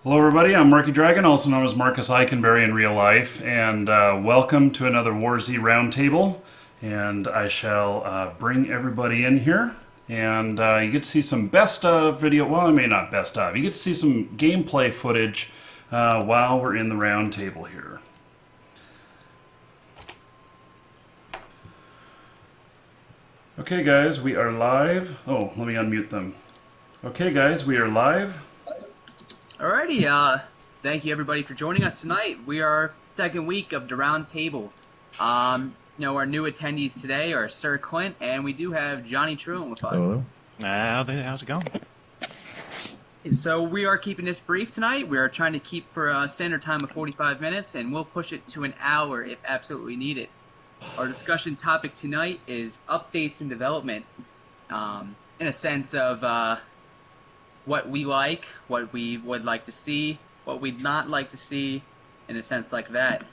Hello, everybody. I'm Marky Dragon, also known as Marcus Eikenberry in real life, and welcome to another War Z Roundtable. And I shall bring everybody in here, and you get to see some best of video. Well, I mean not best of. You get to see some gameplay footage while we're in the roundtable here. Okay, guys, we are live. Oh, let me unmute them. Okay, guys, we are live. Alrighty, thank you everybody for joining us tonight. We are second week of the round table. Our new attendees today are Sir Clint, and we do have Jonny Truant with us. Hello. How's it going? So we are keeping this brief tonight. We are trying to keep for a standard time of 45 minutes, and we'll push it to an hour if absolutely needed. Our discussion topic tonight is updates and development, in a sense of what we like, what we would like to see, what we'd not like to see, in a sense like that.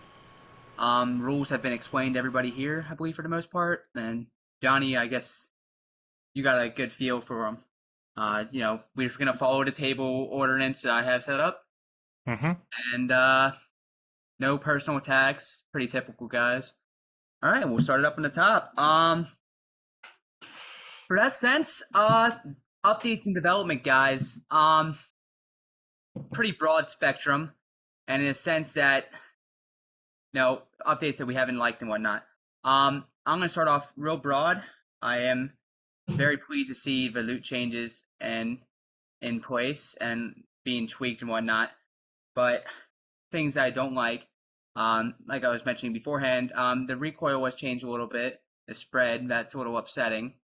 Rules have been explained to everybody here, I believe, for the most part. And Jonny, I guess you got a good feel for them. We're going to follow the table ordinance that I have set up. Mm-hmm. And no personal attacks. Pretty typical, guys. All right, we'll start it up on the top. For that sense, updates and development, guys. Pretty broad spectrum, and in a sense that, updates that we haven't liked and whatnot. I'm going to start off real broad. I am very pleased to see the loot changes and in place and being tweaked and whatnot. But things that I don't like I was mentioning beforehand, the recoil was changed a little bit. The spread, that's a little upsetting.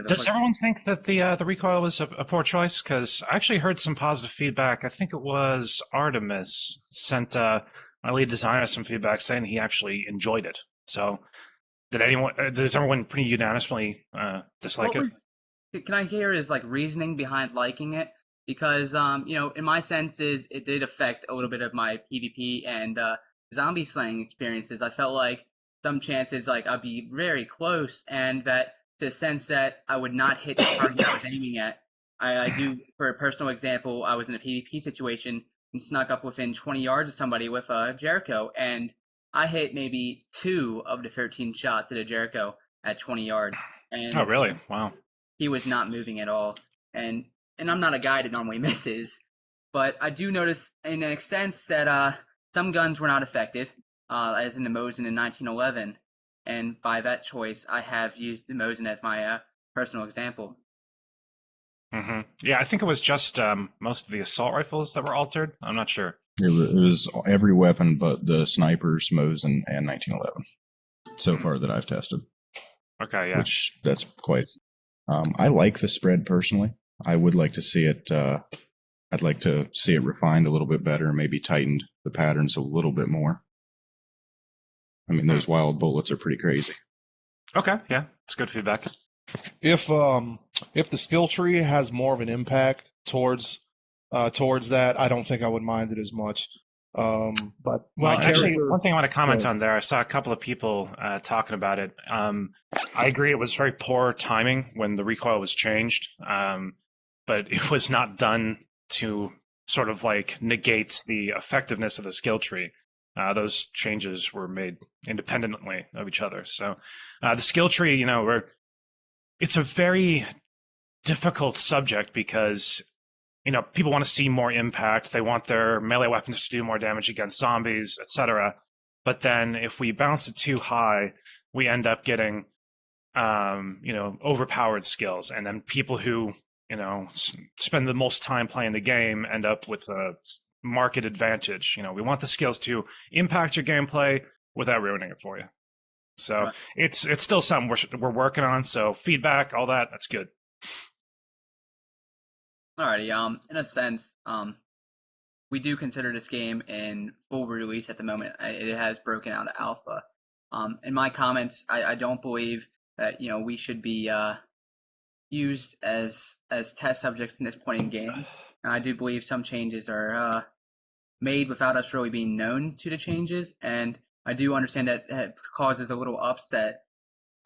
Does everyone think that the recoil was a poor choice? Because I actually heard some positive feedback. I think it was Artemis sent my lead designer some feedback saying he actually enjoyed it. So does everyone pretty unanimously dislike it? Can I hear his reasoning behind liking it? Because in my senses, it did affect a little bit of my PvP and zombie slaying experiences. I felt like some chances I'd be very close, and that to the sense that I would not hit the target I was aiming at. I do, for a personal example, I was in a PvP situation and snuck up within 20 yards of somebody with a Jericho, and I hit maybe 2 of the 13 shots at a Jericho at 20 yards. And Oh, really? Wow. he was not moving at all. And I'm not a guy that normally misses, but I do notice in an sense that some guns were not affected, as in the Mosin in 1911. And by that choice, I have used the Mosin as my personal example. Mm-hmm. Yeah, I think it was just most of the assault rifles that were altered. I'm not sure. It was every weapon but the snipers, Mosin, and 1911 so far that I've tested. Okay, yeah. Which that's quite. I like the spread personally. I would like to see it. I'd like to see it refined a little bit better, maybe tightened the patterns a little bit more. I mean, those wild bullets are pretty crazy. Okay, yeah, it's good feedback. If the skill tree has more of an impact towards that, I don't think I would mind it as much. But Well, actually, character, one thing I want to comment Right. on there, I saw a couple of people talking about it. I agree it was very poor timing when the recoil was changed, but it was not done to sort of negate the effectiveness of the skill tree. Those changes were made independently of each other. So the skill tree, it's a very difficult subject because people want to see more impact. They want their melee weapons to do more damage against zombies, etc. But then if we bounce it too high, we end up getting, overpowered skills. And then people who, spend the most time playing the game end up with a market advantage. We want the skills to impact your gameplay without ruining it for you. So Right. it's still something we're working on. So feedback, all that's good. Alrighty, in a sense, we do consider this game in full release at the moment. It has broken out of alpha. In my comments, I don't believe that we should be used as test subjects in this point in game. And I do believe some changes are made without us really being known to the changes, and I do understand that it causes a little upset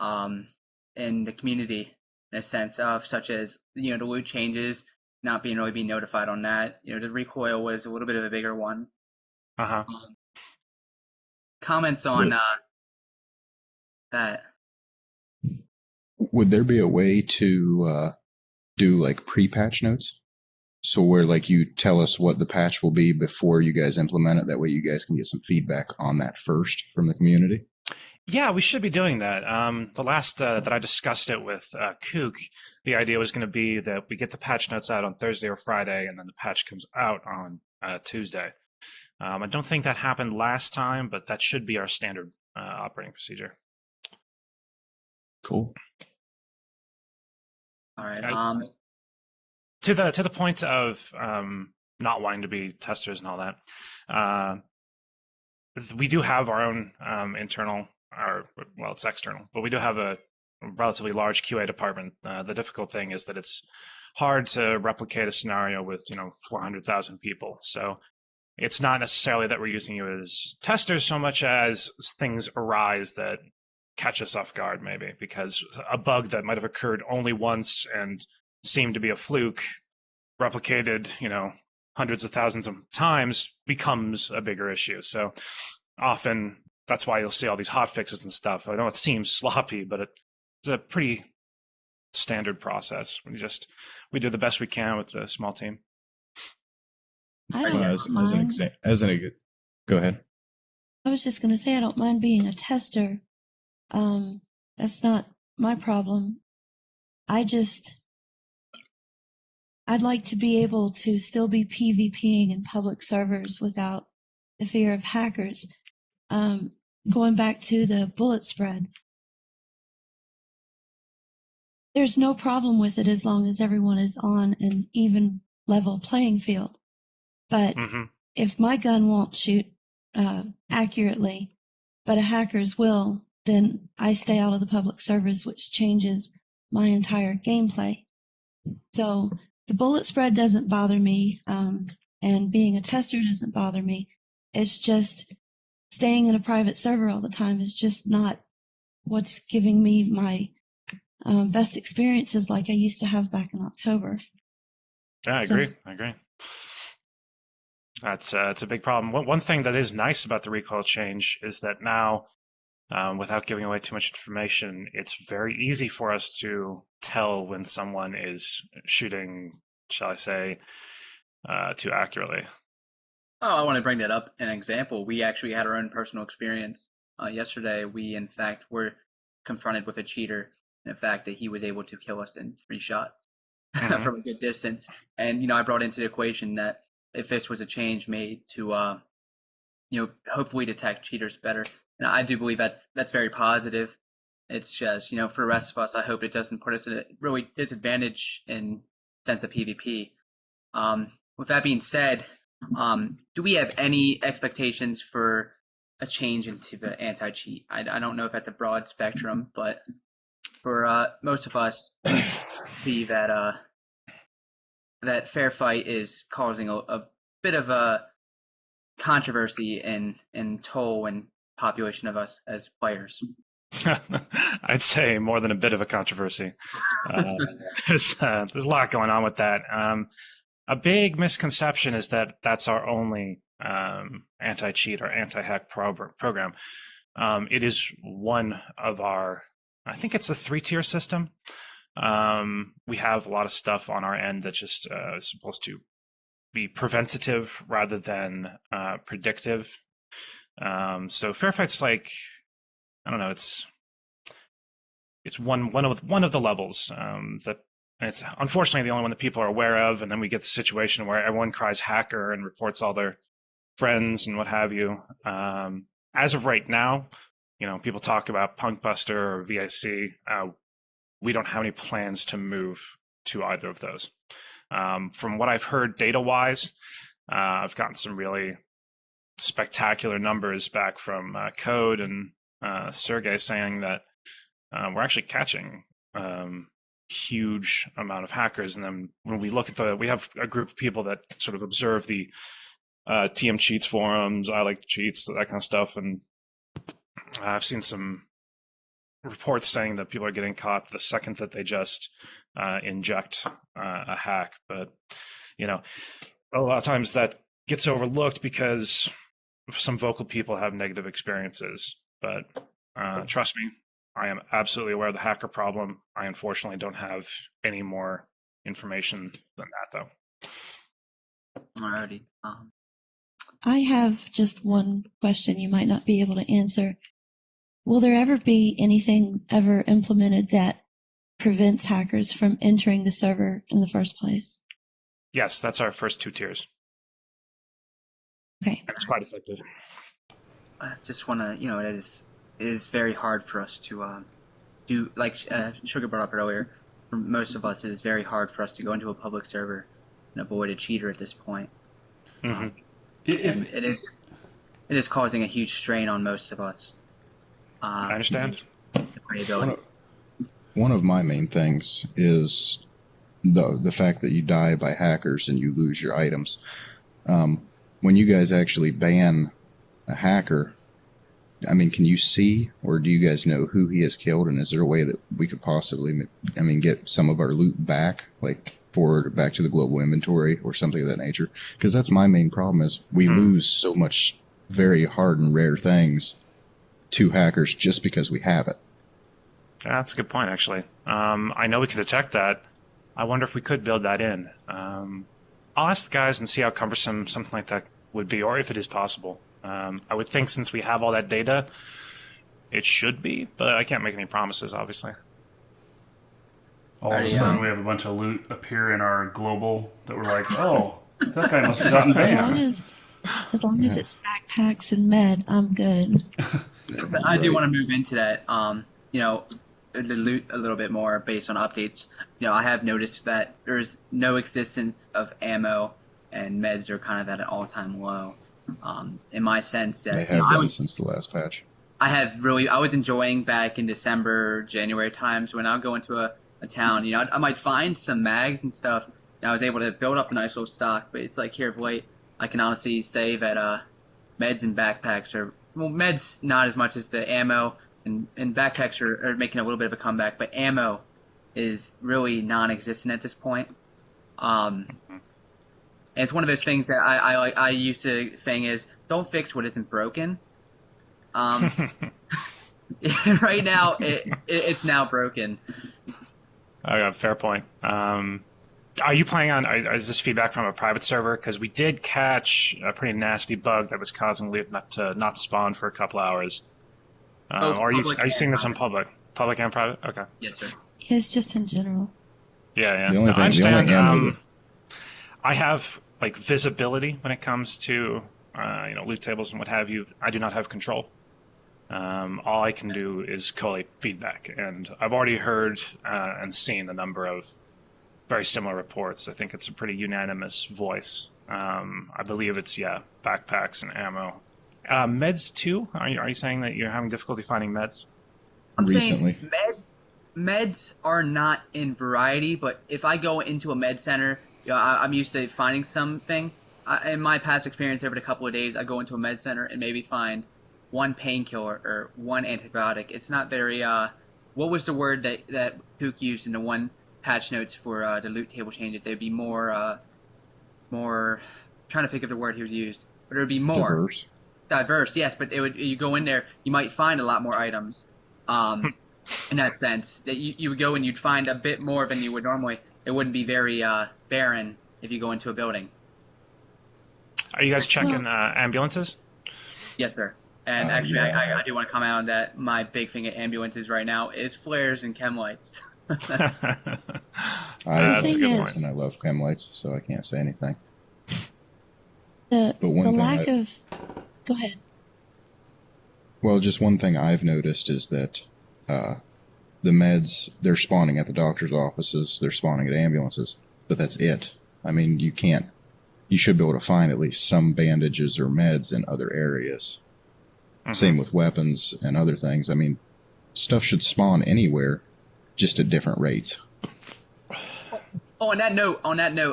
in the community in a sense of such as the loot changes, not being really being notified on that. The recoil was a little bit of a bigger one. Uh-huh. Comments on that. Would there be a way to do like pre-patch notes? So where like you tell us what the patch will be before you guys implement it. That way you guys can get some feedback on that first from the community. Yeah, we should be doing that. The last that I discussed it with Kook, the idea was going to be that we get the patch notes out on Thursday or Friday, and then the patch comes out on Tuesday. I don't think that happened last time, but that should be our standard operating procedure. Cool. All right. To the point of not wanting to be testers and all that, we do have our own internal, well, it's external, but we do have a relatively large QA department. The difficult thing is that it's hard to replicate a scenario with 400,000 people. So it's not necessarily that we're using you as testers so much as things arise that catch us off guard, maybe because a bug that might have occurred only once and seemed to be a fluke replicated, hundreds of thousands of times becomes a bigger issue. So often that's why you'll see all these hot fixes and stuff. I know it seems sloppy, but it's a pretty standard process. We do the best we can with the small team. I don't As mind. Go ahead. I was just going to say I don't mind being a tester. That's not my problem. I'd like to be able to still be PvPing in public servers without the fear of hackers. Going back to the bullet spread, there's no problem with it as long as everyone is on an even level playing field. But if my gun won't shoot accurately, but a hacker's will, then I stay out of the public servers, which changes my entire gameplay. So the bullet spread doesn't bother me, and being a tester doesn't bother me. It's just staying in a private server all the time is just not what's giving me my best experiences like I used to have back in October. Yeah, I agree. That's it's a big problem. One thing that is nice about the recoil change is that now, without giving away too much information, it's very easy for us to tell when someone is shooting, shall I say, too accurately. Oh, I want to bring that up. An example. We actually had our own personal experience. Yesterday, we in fact were confronted with a cheater. And the fact that he was able to kill us in 3 shots from a good distance. And I brought into the equation that if this was a change made to hopefully detect cheaters better, and I do believe that that's very positive. It's just for the rest of us, I hope it doesn't put us at a really disadvantage in sense of PvP. With that being said, do we have any expectations for a change into the anti-cheat? I don't know if that's a broad spectrum, but for most of us, we see that that Fair Fight is causing a bit of a controversy in toll and population of us as players. I'd say more than a bit of a controversy. There's a lot going on with that. A big misconception is that that's our only anti-cheat or anti-hack program. It is one of our, I think it's a 3-tier system. We have a lot of stuff on our end that just is supposed to be preventative rather than predictive. So Fair Fight's like, I don't know, it's one of the levels that. And it's unfortunately the only one that people are aware of, and then we get the situation where everyone cries hacker and reports all their friends and what have you. As of right now, people talk about Punkbuster or VIC. We don't have any plans to move to either of those. From what I've heard data-wise, I've gotten some really spectacular numbers back from Code and Sergey saying that we're actually catching huge amount of hackers. And then when we look at we have a group of people that sort of observe the TM Cheats forums, I like cheats, that kind of stuff. And I've seen some reports saying that people are getting caught the second that they just inject a hack. But, a lot of times that gets overlooked because some vocal people have negative experiences. But trust me, I am absolutely aware of the hacker problem. I unfortunately don't have any more information than that, though. Alrighty. I have just one question you might not be able to answer. Will there ever be anything ever implemented that prevents hackers from entering the server in the first place? Yes, that's our first 2 tiers. Okay. And it's quite effective. I just want to, it is very hard for us to do, like Sugar brought up earlier, for most of us, it is very hard for us to go into a public server and avoid a cheater at this point. Mm-hmm. And it is causing a huge strain on most of us. I understand. One of my main things is the fact that you die by hackers and you lose your items. When you guys actually ban a hacker, I mean, can you see, or do you guys know who he has killed, and is there a way that we could possibly, get some of our loot back, like forward back to the global inventory or something of that nature? Because that's my main problem is we lose so much very hard and rare things to hackers just because we have it. Yeah, that's a good point, actually. I know we could detect that. I wonder if we could build that in. I'll ask the guys and see how cumbersome something like that would be, or if it is possible. I would think since we have all that data, it should be, but I can't make any promises, obviously. All of a sudden, we have a bunch of loot appear in our global that we're like, oh, that guy must have gotten banned. As long as it's backpacks and med, I'm good. But I do want to move into that, the loot a little bit more based on updates. I have noticed that there's no existence of ammo, and meds are kind of at an all-time low. In my sense that they have been since the last patch. I was enjoying back in December, January times when I'll go into a town. I might find some mags and stuff. And I was able to build up a nice little stock, but it's like here of late, I can honestly say that meds and backpacks meds not as much as the ammo, and backpacks are making a little bit of a comeback, but ammo is really non-existent at this point. And it's one of those things that I used to think is don't fix what isn't broken. Right now it's now broken. Okay, fair point. Are you planning on? Is this feedback from a private server? Because we did catch a pretty nasty bug that was causing loot not spawn for a couple hours. Are you seeing this on public and private? Okay. Yes, sir. It's just in general. Yeah. The only thing, I understand. the only I have visibility when it comes to loot tables and what have you. I do not have control. All I can do is collate feedback, and I've already heard and seen a number of very similar reports. I think it's a pretty unanimous voice. I believe it's backpacks and ammo. Meds too? Are you saying that you're having difficulty finding meds? I'm recently saying meds are not in variety, but if I go into a med center, I'm used to finding something. In my past experience, every couple of days, I go into a med center and maybe find one painkiller or one antibiotic. It's not very. What was the word that Pook used in the one patch notes for the loot table changes? It would be more. Trying to think of the word he was used, but it would be more diverse. Yes, but you go in there, you might find a lot more items. In that sense, that you would go and you'd find a bit more than you would normally. It wouldn't be very barren if you go into a building. Are you guys checking ambulances? Yes, sir. And actually, I do want to comment on that. My big thing at ambulances right now is flares and chem lights. That's a good point. And I love chem lights, so I can't say anything. The lack of... Go ahead. Well, just one thing I've noticed is that the meds, they're spawning at the doctor's offices, they're spawning at ambulances, but that's it. I mean, you should be able to find at least some bandages or meds in other areas. Mm-hmm. Same with weapons and other things. I mean, stuff should spawn anywhere, just at different rates. On that note,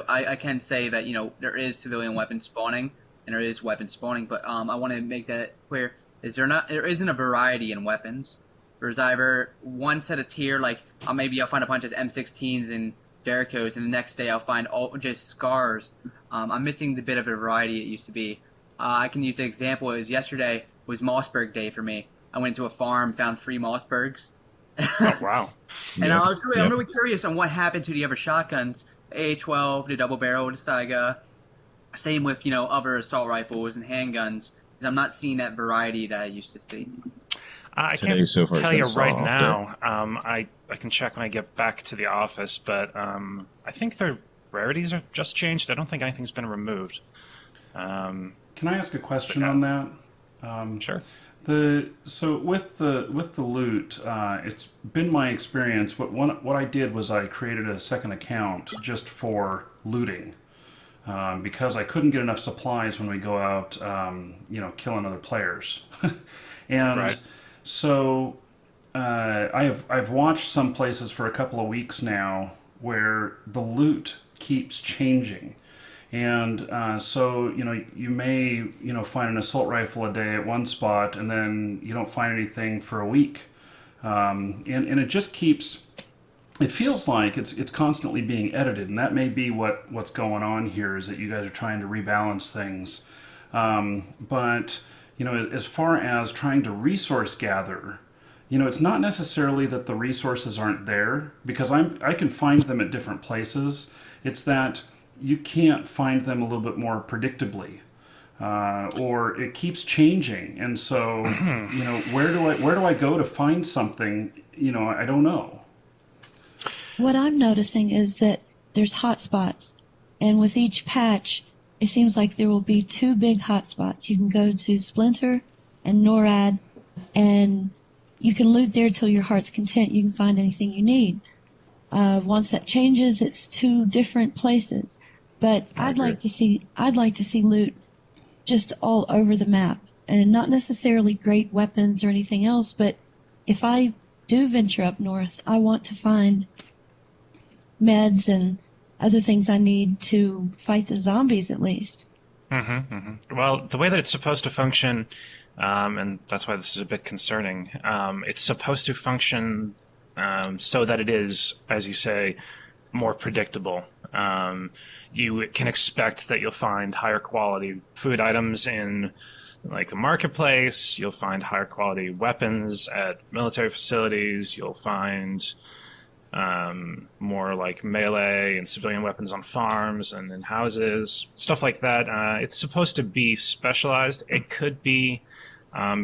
I can say that, there is civilian weapons spawning, and there is weapons spawning, but I want to make that clear. There isn't a variety in weapons. There's either one set of tier, like maybe I'll find a bunch of M16s and Jerichos, and the next day I'll find all just scars. I'm missing the bit of a variety it used to be. I can use the example. It was yesterday was Mossberg day for me. I went to a farm, found 3 Mossbergs. Oh, wow. And Yep, I'm really curious on what happened to the other shotguns, the A12, the double barrel, the Saiga. Same with, other assault rifles and handguns. Because I'm not seeing that variety that I used to see. I Today can't so far has tell been you a right soft day. now. I can check when I get back to the office, but I think their rarities are just changed. I don't think anything's been removed. Can I ask a question on that? Sure. So with the loot, it's been my experience. What I did was I created a second account just for looting, because I couldn't get enough supplies when we go out, killing other players, and Right. so I've watched some places for a couple of weeks now where the loot keeps changing. And so, you may, find an assault rifle a day at one spot, and then you don't find anything for a week. And it just keeps, it feels like it's constantly being edited. And that may be what's going on here, is that you guys are trying to rebalance things. But, as far as trying to resource gather, it's not necessarily that the resources aren't there, because I can find them at different places. It's that you can't find them a little bit more predictably, or it keeps changing, and so where do I go to find something? I don't know. What I'm noticing is that there's hot spots, and with each patch, it seems like there will be 2 big hot spots. You can go to Splinter and NORAD, and you can loot there till your heart's content. You can find anything you need. Once that changes, it's 2 different places. But I'd like to see loot just all over the map, and not necessarily great weapons or anything else. But if I do venture up north, I want to find meds and other things I need to fight the zombies, at least. Well, the way that it's supposed to function, and that's why this is a bit concerning, it's supposed to function so that it is, as you say, more predictable. You can expect that you'll find higher quality food items in like the marketplace. You'll find higher quality weapons at military facilities. You'll find more like melee and civilian weapons on farms and in houses, stuff like that. It's supposed to be specialized. It could be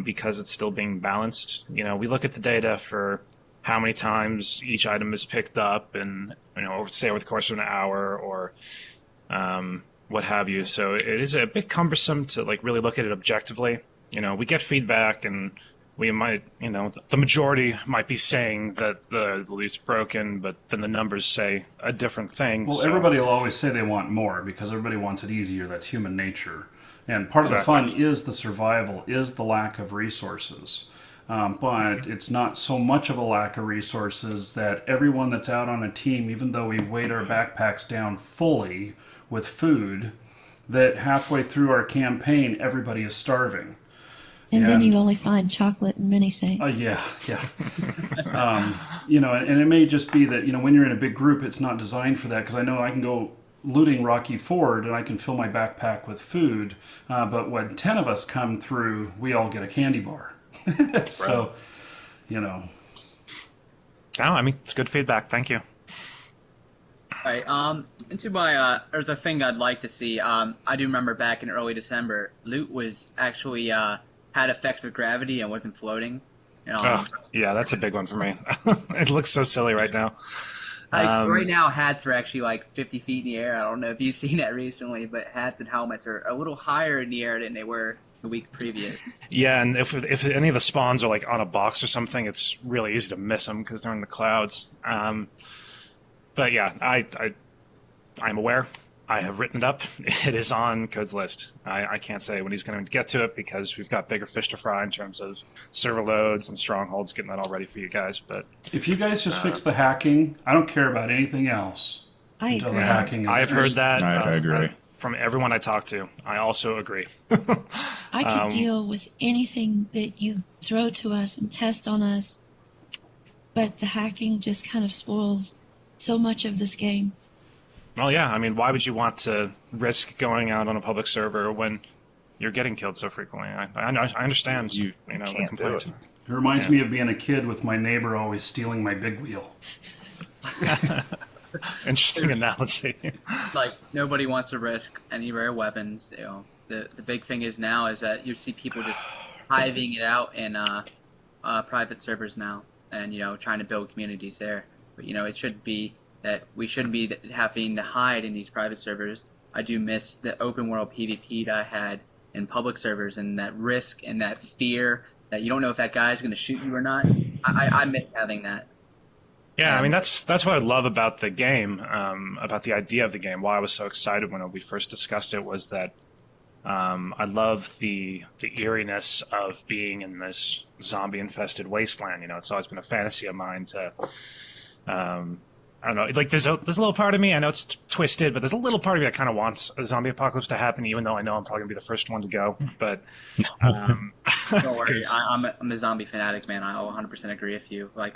because it's still being balanced. We look at the data for how many times each item is picked up, and say over the course of an hour or what have you. So it is a bit cumbersome to really look at it objectively. We get feedback, and we might, the majority might be saying that the loot's broken, but then the numbers say a different thing. Well, so. everybody will always say they want more because everybody wants it easier. That's human nature. And part of the fun is the survival, is the lack of resources. But it's not so much of a lack of resources that everyone that's out on a team, even though we weighed our backpacks down fully with food, that halfway through our campaign, everybody is starving. And then you only find chocolate and mini saints. Yeah. And it may just be that, when you're in a big group, it's not designed for that, because I know I can go looting Rocky Ford and I can fill my backpack with food, but when 10 of us come through, we all get a candy bar. So, No, I mean, it's good feedback. Thank you. All right. Into my there's a thing I'd like to see. I do remember back in early December, loot was actually had effects of gravity and wasn't floating. Yeah, that's a big one for me. It looks so silly right now. Right now, hats are actually like 50 feet in the air. I don't know if you've seen that recently, but hats and helmets are a little higher in the air than they were the week previous. Yeah, and if any of the spawns are like on a box or something, it's really easy to miss them because they're in the clouds. But yeah, I'm aware. I have written it up. It is on Code's list. I can't say when he's going to get to it because we've got bigger fish to fry in terms of server loads and strongholds, getting that all ready for you guys. But if you guys just fix the hacking, I don't care about anything else. I agree. The hacking is I've heard that. I agree. From everyone I talk to. I also agree. I could deal with anything that you throw to us and test on us but the hacking just kind of spoils so much of this game. Well, yeah. I mean, why would you want to risk going out on a public server when you're getting killed so frequently? I understand. You You know, the can't do complaint. it. It reminds Yeah. me of being a kid with my neighbor always stealing my big wheel. Interesting analogy. Like nobody wants to risk any rare weapons. You know, the big thing is now is that you see people just hiving it out in private servers now, and you know, trying to build communities there. But you know, it should be that we shouldn't be having to hide in these private servers. I do miss the open world PvP that I had in public servers, and that risk and that fear that you don't know if that guy's going to shoot you or not. I miss having that. Yeah, I mean And that's what I love about the game, about the idea of the game. Why I was so excited when we first discussed it was that I love the eeriness of being in this zombie-infested wasteland. You know, it's always been a fantasy of mine to, I don't know, like there's a little part of me, I know it's twisted, but there's a little part of me that kind of wants a zombie apocalypse to happen, even though I know I'm probably gonna be the first one to go. But don't worry, 'cause- I'm a zombie fanatic, man. I 100% agree with you. Like,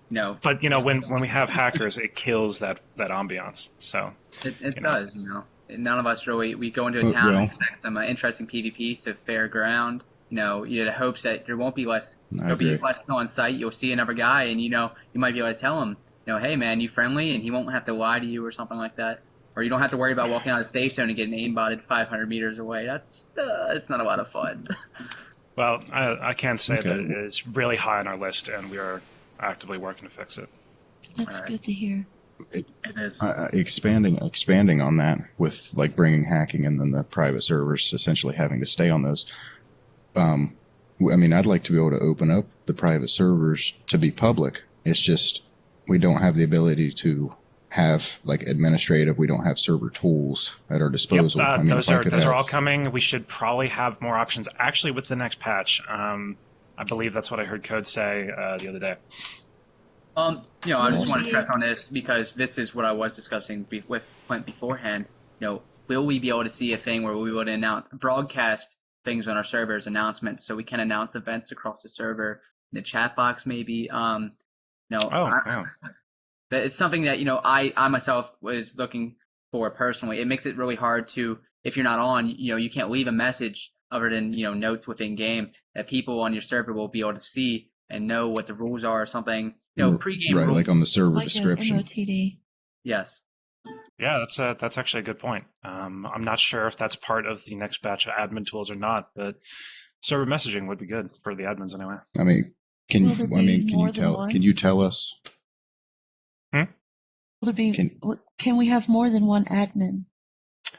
no, but you know, when we have hackers, it kills that ambiance. So it you know. does. You know, none of us really. We go into a town and expect some interesting PvP, so fair ground. You know, you had hopes that there won't be less. There'll be less kill on site. You'll see another guy, and you know, you might be able to tell him, you know, hey man, you friendly, and he won't have to lie to you or something like that. Or you don't have to worry about walking out of the safe zone and getting aimbotted 500 meters away. That's it's not a lot of fun. Well, I can say Okay. that it's really high on our list, and we are actively working to fix it. That's Alright. good to hear. It is. Expanding on that with like bringing hacking and then the private servers essentially having to stay on those. I mean, I'd like to be able to open up the private servers to be public. It's just we don't have the ability to have like administrative. We don't have server tools at our disposal. I mean, those if I are could those are have- all coming. We should probably have more options actually with the next patch. I believe that's what I heard Code say the other day. You know, I just want to Yeah. stress on this because this is what I was discussing with Clint beforehand. You know, will we be able to see a thing where we would broadcast things on our servers, announcements, so we can announce events across the server, in the chat box maybe. You know, Yeah. that it's something that, you know, I myself was looking for personally. It makes it really hard to, if you're not on, you know, you can't leave a message other than, you know, notes within game that people on your server will be able to see and know what the rules are or something. You know, pre-game right, rules. like on the server Like an description. MOTD. Yes. Yeah, that's actually a good point. I'm not sure if that's part of the next batch of admin tools or not, but server messaging would be good for the admins anyway. I mean, can Will there I mean be can more you than tell? one? Can you tell us? Will there be? Can- Can we have more than one admin?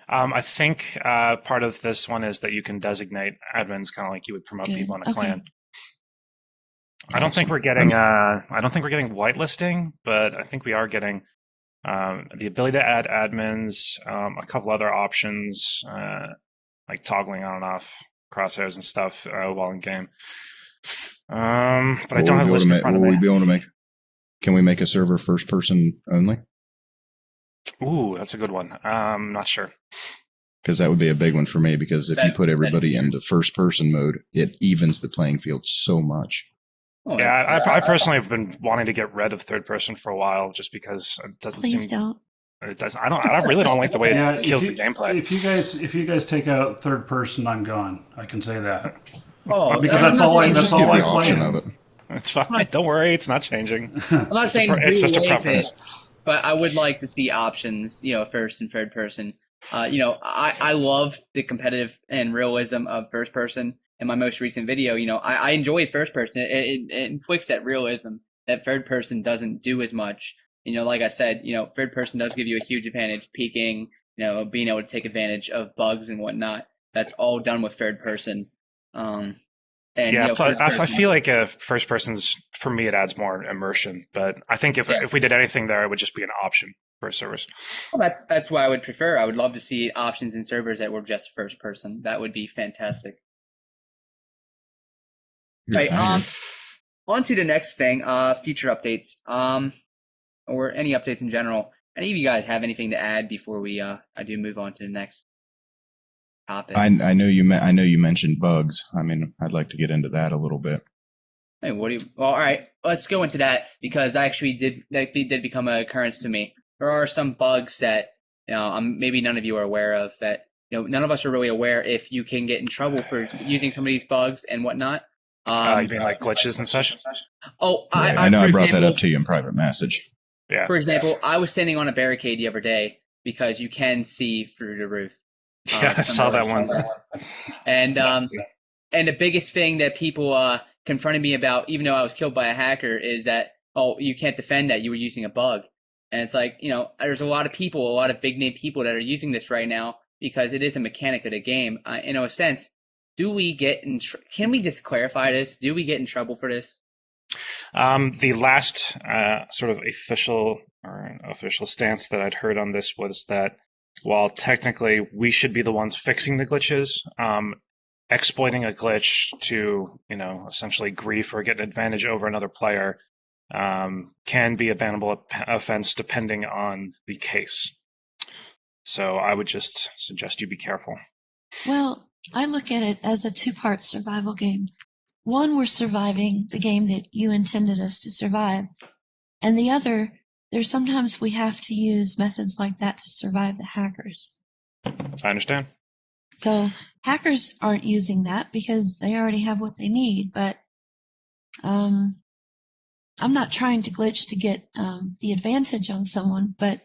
I think part of this one is that you can designate admins, kind of like you would promote Good. people in a Okay. clan. I don't think Awesome. we're getting. I don't think we're getting whitelisting, but I think we are getting the ability to add admins, a couple other options like toggling on and off crosshairs and stuff while in game. But I don't have a list in front of Will we me. be able to make? Can we make a server first person only? Ooh, that's a good one. Not sure. Because that would be a big one for me. Because if you That- put everybody that is into first person mode, it evens the playing field so much. Oh, Yeah, it's- I personally have been wanting to get rid of third person for a while, just because it doesn't Please seem. don't. It does. I really don't like the way Yeah, it kills the gameplay. If you guys take out third person, I'm gone. I can say that. Oh, Because I'm that's not all I- saying that's Just do all give I the it. option play. of it. It's fine. Don't worry, it's not changing. I'm not saying it's just a do away with preference. it, but I would like to see options, you know, first and third person. You know, I love the competitive and realism of first person. In my most recent video, you know, I enjoy first person. It inflicts that realism that third person doesn't do as much. You know, like I said, you know, third person does give you a huge advantage, peeking, you know, being able to take advantage of bugs and whatnot. That's all done with third person. And Yeah, you know, but first I person- feel like first person's, for me, it adds more immersion. But I think if Yeah. we did anything there, it would just be an option for servers. Well, that's what I would prefer. I would love to see options in servers that were just first person. That would be fantastic. Right. I agree. On to the next thing. Future updates. Or any updates in general. Any of you guys have anything to add before we I do move on to the next topic? I know you mentioned bugs. I mean, I'd like to get into that a little bit. Hey, what do you? Well, all right, let's go into that because that did become an occurrence to me. There are some bugs that maybe none of you are aware of that none of us are really aware if you can get in trouble for using some of these bugs and whatnot. You mean like glitches and such? Oh, Right. I know for I brought that example, up to you in private message. Yeah. For example, I was standing on a barricade the other day because you can see through the roof. Yeah, I saw that one. And Nasty. and the biggest thing that people confronted me about, even though I was killed by a hacker, is that you can't defend that you were using a bug. And it's like there's a lot of people, a lot of big name people that are using this right now because it is a mechanic of the game. In a sense, do we get in? Can we just clarify this? Do we get in trouble for this? The last sort of official stance that I'd heard on this was that while technically we should be the ones fixing the glitches, exploiting a glitch to essentially grief or get an advantage over another player can be a bannable offense depending on the case. So I would just suggest you be careful. Well, I look at it as a two-part survival game. One, we're surviving the game that you intended us to survive. And the other, there's sometimes we have to use methods like that to survive the hackers. I understand. So hackers aren't using that because they already have what they need. But I'm not trying to glitch to get the advantage on someone. But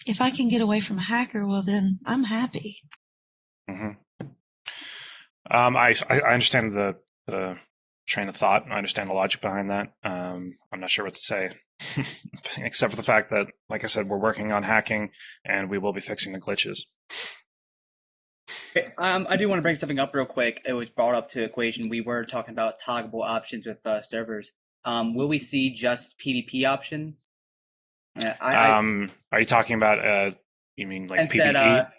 if I can get away from a hacker, well, then I'm happy. Mm-hmm. I understand the train of thought. I understand the logic behind that. I'm not sure what to say, except for the fact that, like I said, we're working on hacking and we will be fixing the glitches. I do want to bring something up real quick. It was brought up to equation. We were talking about toggleable options with servers. Will we see just PvP options? Are you talking about you mean like PvE?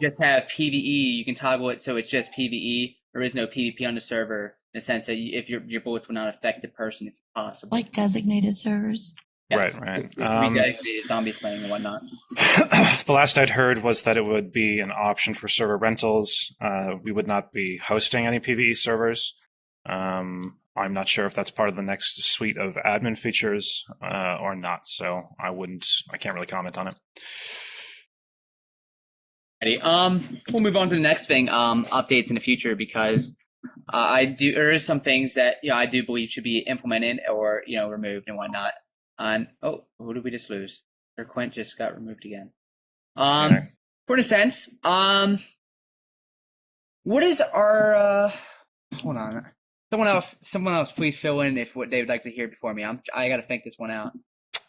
Just have PvE. You can toggle it so it's just PvE. There is no PvP on the server in the sense that if your bullets will not affect the person if possible. Like designated servers. Yes. Right. Designated zombie slaying and whatnot. The last I'd heard was that it would be an option for server rentals. We would not be hosting any PvE servers. I'm not sure if that's part of the next suite of admin features or not, so I can't really comment on it. We'll move on to the next thing, updates in the future, because there is some things that I do believe should be implemented or removed and whatnot. Who did we just lose? Or Quint just got removed again. For a sense, what is our hold on. Someone else, please fill in if what they would like to hear before me. I got to think this one out.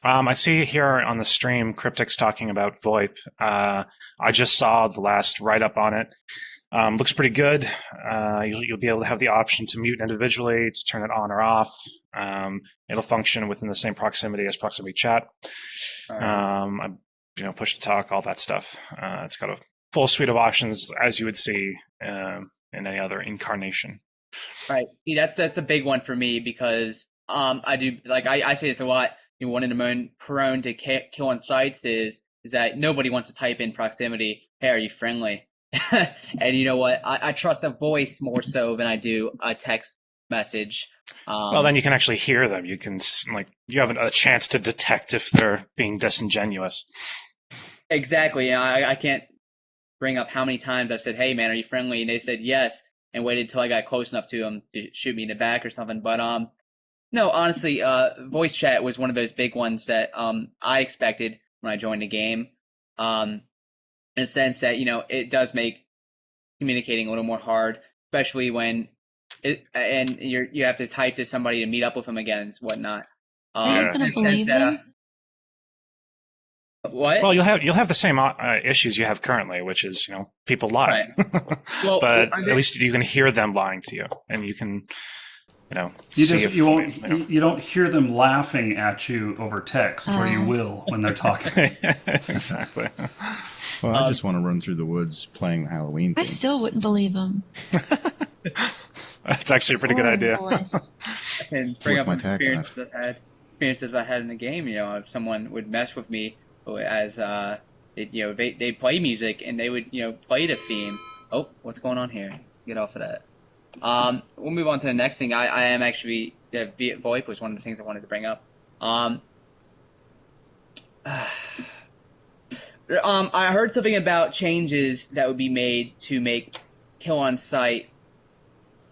I see here on the stream, Cryptic's talking about VoIP. I just saw the last write-up on it. Looks pretty good. You'll be able to have the option to mute individually, to turn it on or off. It'll function within the same proximity as proximity chat. Right. Push to talk, all that stuff. It's got a full suite of options, as you would see in any other incarnation. Right. See, that's a big one for me because I do I say this a lot. One of the most prone to kill on sites is that nobody wants to type in proximity. Hey, are you friendly? And you know what? I trust a voice more so than I do a text message. Well, then you can actually hear them. You can you have a chance to detect if they're being disingenuous. Exactly. I can't bring up how many times I've said, "Hey, man, are you friendly?" And they said yes, and waited until I got close enough to them to shoot me in the back or something. But no, honestly, voice chat was one of those big ones that I expected when I joined the game. In a sense that it does make communicating a little more hard, especially when you have to type to somebody to meet up with them again and whatnot. Are you going to believe them? What? Well, you'll have the same issues you have currently, which is people lie. Right. Well, but at least you can hear them lying to you, and you can. You don't hear them laughing at you over text, where you will when they're talking. Exactly. Well, I just want to run through the woods playing the Halloween theme. I still wouldn't believe them. That's actually a pretty good idea. And bring up experiences I had in the game. If someone would mess with me as they play music and they would play the theme. Oh, what's going on here? Get off of that. We'll move on to the next thing. I am actually VoIP was one of the things I wanted to bring up. I heard something about changes that would be made to make kill on sight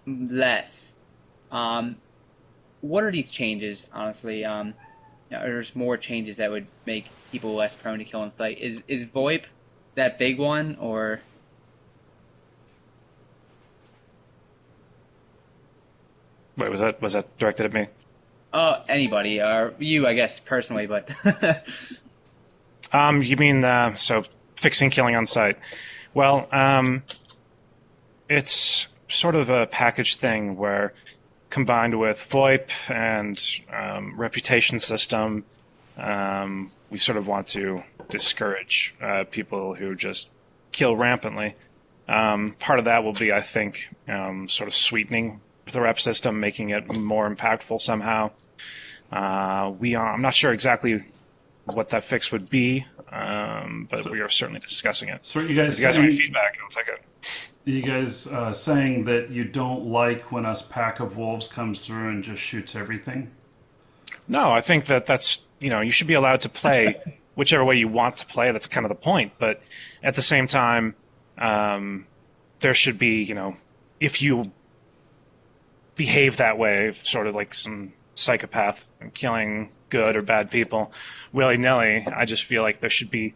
less. What are these changes, honestly? There's more changes that would make people less prone to kill on sight. Is VoIP that big one, or? Wait, was that directed at me? Anybody, or you, I guess, personally, but. You mean so fixing killing on site? Well, it's sort of a package thing where, combined with VoIP and reputation system, we sort of want to discourage people who just kill rampantly. Part of that will be, I think, sort of sweetening the rep system, making it more impactful somehow. I'm not sure exactly what that fix would be, but we are certainly discussing it. So you guys, if you guys have any feedback, I'll take it. You guys saying that you don't like when us pack of wolves comes through and just shoots everything? No, I think that's, you should be allowed to play whichever way you want to play. That's kind of the point. But at the same time, there should be, if you behave that way, sort of like some psychopath killing good or bad people willy-nilly, I just feel like there should be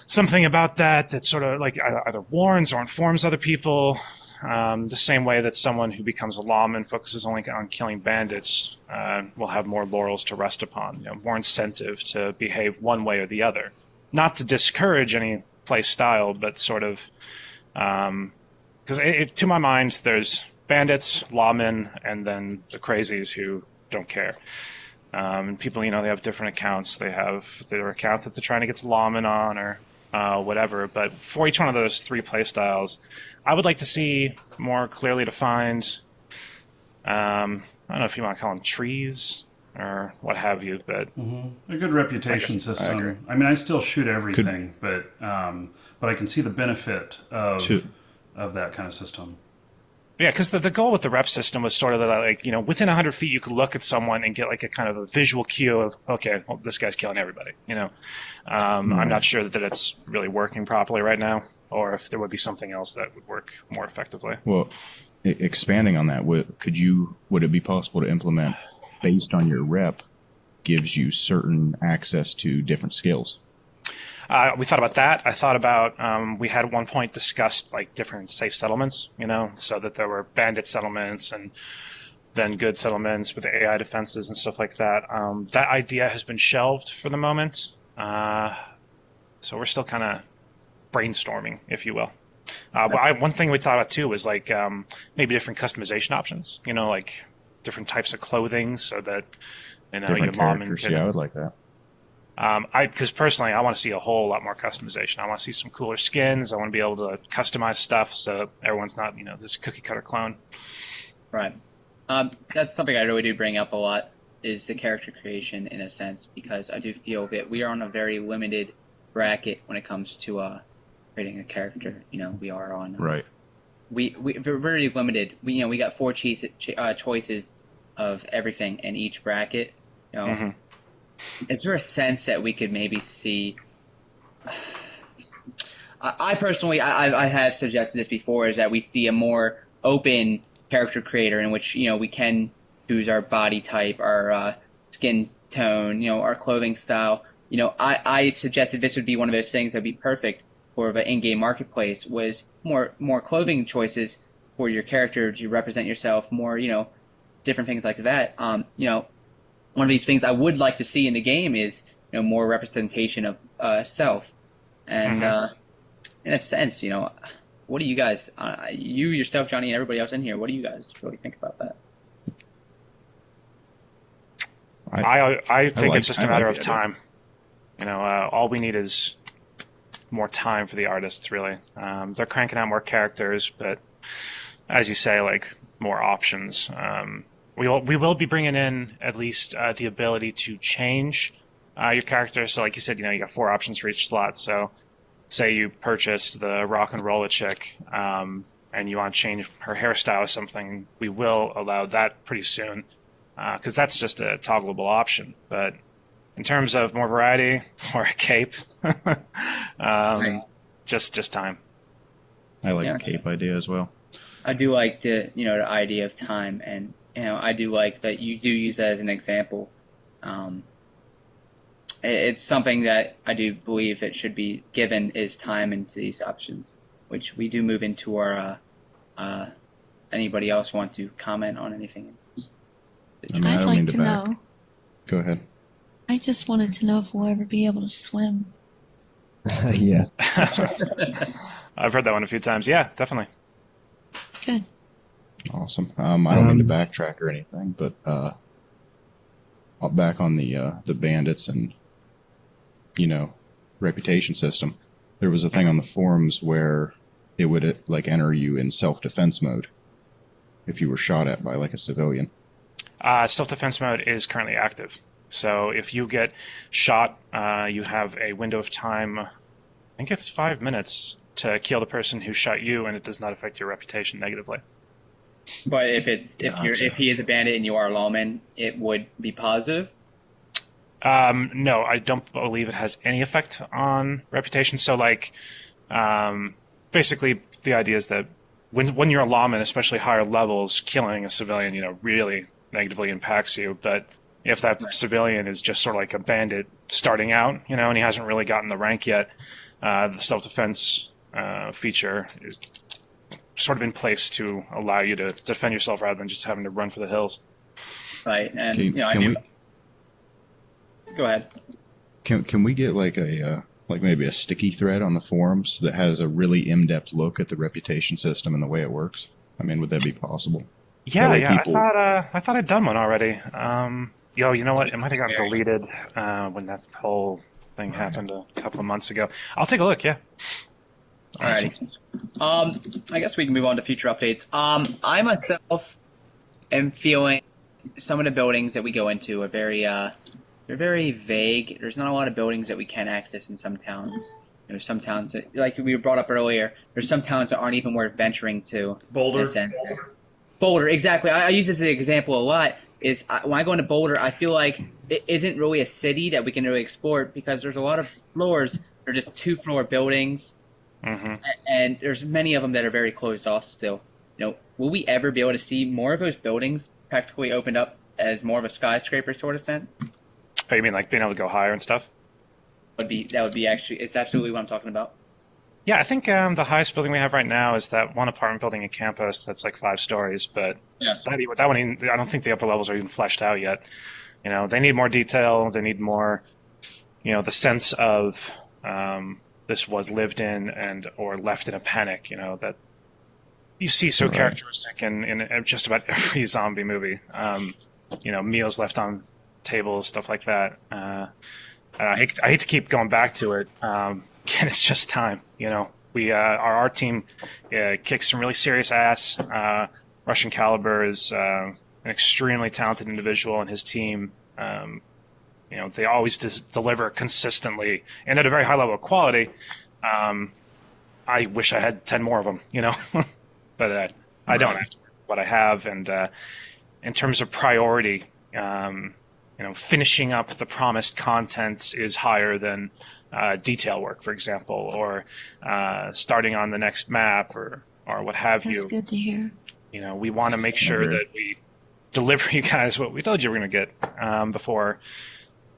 something about that sort of like either warns or informs other people, the same way that someone who becomes a lawman focuses only on killing bandits will have more laurels to rest upon, more incentive to behave one way or the other. Not to discourage any play style, but sort of, because to my mind, there's bandits, lawmen, and then the crazies who don't care. And people, they have different accounts. They have their account that they're trying to get to lawmen on or whatever. But for each one of those three play styles, I would like to see more clearly defined, I don't know if you want to call them trees or what have you, but a good reputation system. I mean, I still shoot everything, but I can see the benefit of that kind of system. Yeah, because the goal with the rep system was sort of that, like, within 100 feet you could look at someone and get like a kind of a visual cue of, okay, well, this guy's killing everybody. I'm not sure that it's really working properly right now, or if there would be something else that would work more effectively. Well, expanding on that, would it be possible to implement based on your rep gives you certain access to different skills? We thought about that. I thought about, we had at one point discussed like different safe settlements, so that there were bandit settlements and then good settlements with AI defenses and stuff like that. That idea has been shelved for the moment. So we're still kind of brainstorming, if you will. One thing we thought about too was like maybe different customization options, like different types of clothing so that, different characters. Yeah, I would like that. Because personally, I want to see a whole lot more customization. I want to see some cooler skins. I want to be able to customize stuff so everyone's not, this cookie cutter clone. Right. That's something I really do bring up a lot, is the character creation in a sense, because I do feel that we are on a very limited bracket when it comes to creating a character. We are on right. We're very limited. We got 4 choices of everything in each bracket. Is there a sense that we could maybe see? I personally, I have suggested this before, is that we see a more open character creator in which we can choose our body type, our skin tone, our clothing style. I suggested this would be one of those things that'd be perfect for the in-game marketplace, was more clothing choices for your character to represent yourself, more different things like that. One of these things I would like to see in the game is more representation of self, and in a sense, what do you guys, you yourself, Johnny, and everybody else in here, what do you guys really think about that? I think it's just a matter of time. All we need is more time for the artists, really. They're cranking out more characters, but as you say, like, more options. We will be bringing in at least the ability to change your character. So like you said, you got 4 options for each slot. So say you purchased the rock and roller chick and you want to change her hairstyle or something, we will allow that pretty soon. because that's just a toggleable option. But in terms of more variety or a cape, just time. I like the cape idea as well. I do like the idea of time, and I do like that you do use that as an example. It's something that I do believe it should be given is time into these options, which we do move into our. Anybody else want to comment on anything? I'd like to know. Go ahead. I just wanted to know if we'll ever be able to swim. Yeah. I've heard that one a few times. Yeah, definitely. Good. Awesome. I don't mean to backtrack or anything, but back on the bandits and reputation system, there was a thing on the forums where it would like enter you in self-defense mode if you were shot at by like a civilian. Self-defense mode is currently active. So if you get shot, you have a window of time, I think it's 5 minutes, to kill the person who shot you, and it does not affect your reputation negatively. But if he is a bandit and you are a lawman, it would be positive? No, I don't believe it has any effect on reputation. So basically the idea is that when you're a lawman, especially higher levels, killing a civilian, really negatively impacts you. But if that civilian is just sort of like a bandit starting out, and he hasn't really gotten the rank yet, the self-defense feature is sort of in place to allow you to defend yourself rather than just having to run for the hills. Right, and Go ahead. Can we get like maybe a sticky thread on the forums that has a really in-depth look at the reputation system and the way it works? I mean, would that be possible? Yeah, I thought I'd done one already. You know what? It might have gotten deleted when that whole thing happened a couple of months ago. I'll take a look. Yeah. Alrighty. I guess we can move on to future updates. I myself am feeling some of the buildings that we go into are they're very vague. There's not a lot of buildings that we can access in some towns. There's some towns that, like we brought up earlier, there's some towns that aren't even worth venturing to. Boulder. In a sense. Boulder, exactly. I use this as an example a lot. When I go into Boulder, I feel like it isn't really a city that we can really explore because there's a lot of floors. They're just 2-floor buildings, and there's many of them that are very closed off still. Will we ever be able to see more of those buildings practically opened up as more of a skyscraper sort of sense? Oh, you mean like being able to go higher and stuff? That would be actually, it's absolutely what I'm talking about. Yeah, I think the highest building we have right now is that one apartment building in campus that's like 5 stories, but yes. that one, I don't think the upper levels are even fleshed out yet. They need more detail. They need more, the sense of this was lived in or left in a panic, that you see so characteristic in just about every zombie movie. Meals left on tables, stuff like that. I hate to keep going back to it. Again, it's just time. Our team kicks some really serious ass. Russian Caliber is an extremely talented individual, and his team, they always deliver consistently and at a very high level of quality. I wish I had 10 more of them, but I don't have to work with what I have. And in terms of priority, finishing up the promised content is higher than detail work, for example, or starting on the next map or what have you. That's good to hear. We want to make sure that we deliver you guys what we told you we're going to get before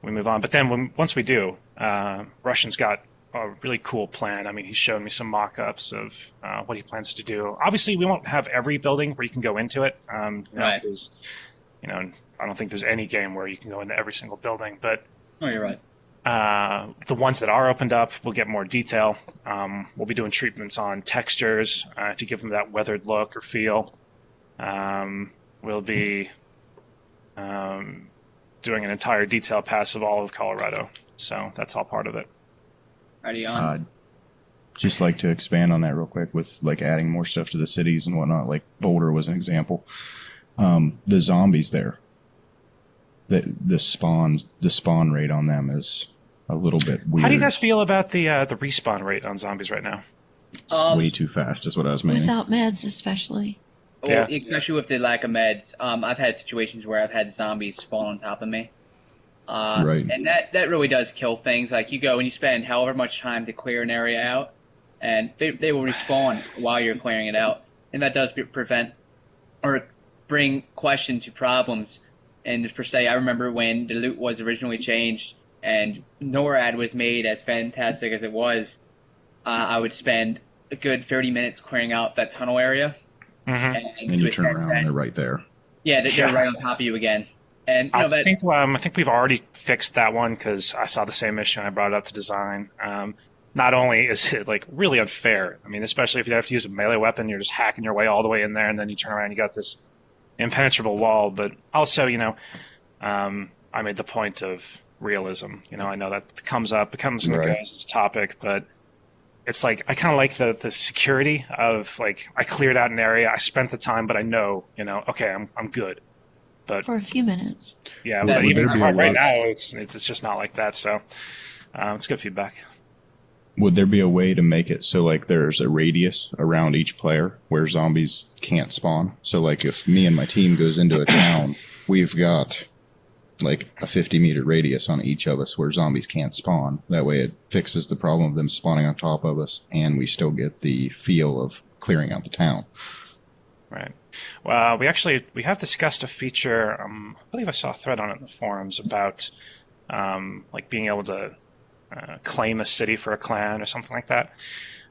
we move on. But then once we do, Russian's got a really cool plan. I mean, he showed me some mock-ups of what he plans to do. Obviously, we won't have every building where you can go into it. Right. Because, I don't think there's any game where you can go into every single building. But oh, you're right. The ones that are opened up will get more detail. We'll be doing treatments on textures to give them that weathered look or feel. We'll be doing an entire detail pass of all of Colorado. So that's all part of it. Alrighty on. Just like to expand on that real quick with like adding more stuff to the cities and whatnot. Like Boulder was an example. The zombies there. The spawn rate on them is a little bit weird. How do you guys feel about the respawn rate on zombies right now? It's way too fast is what I was meaning. Without meds, especially. Well, Yeah. especially with the lack of meds. I've had situations where I've had zombies spawn on top of me. Right. And that really does kill things. Like you go and you spend however much time to clear an area out, and they will respawn while you're clearing it out, and that does prevent or bring question to problems. And per se, I remember when the loot was originally changed and NORAD was made as fantastic as it was, I would spend a good 30 minutes clearing out that tunnel area. Mm-hmm. And you turn around and they're right there. Yeah, they're right on top of you again. And you know, I think we've already fixed that one because I saw the same issue and I brought it up to design. Not only is it like really unfair, I mean, especially if you have to use a melee weapon, you're just hacking your way all the way in there, and then you turn around and you got this impenetrable wall. But also, I made the point of realism. I know that comes and it Right. goes as a topic, but it's like I kind of like the security of like I cleared out an area, I spent the time, but I know, okay, I'm good. But for a few minutes. yeah, Would but even there be a right way- now, it's just not like that. So it's good feedback. Would there be a way to make it so like there's a radius around each player where zombies can't spawn? So like if me and my team goes into a town, we've got like a 50-meter radius on each of us where zombies can't spawn. That way it fixes the problem of them spawning on top of us, and we still get the feel of clearing out the town. Right. Well, we have discussed a feature. I believe I saw a thread on it in the forums about like being able to claim a city for a clan or something like that.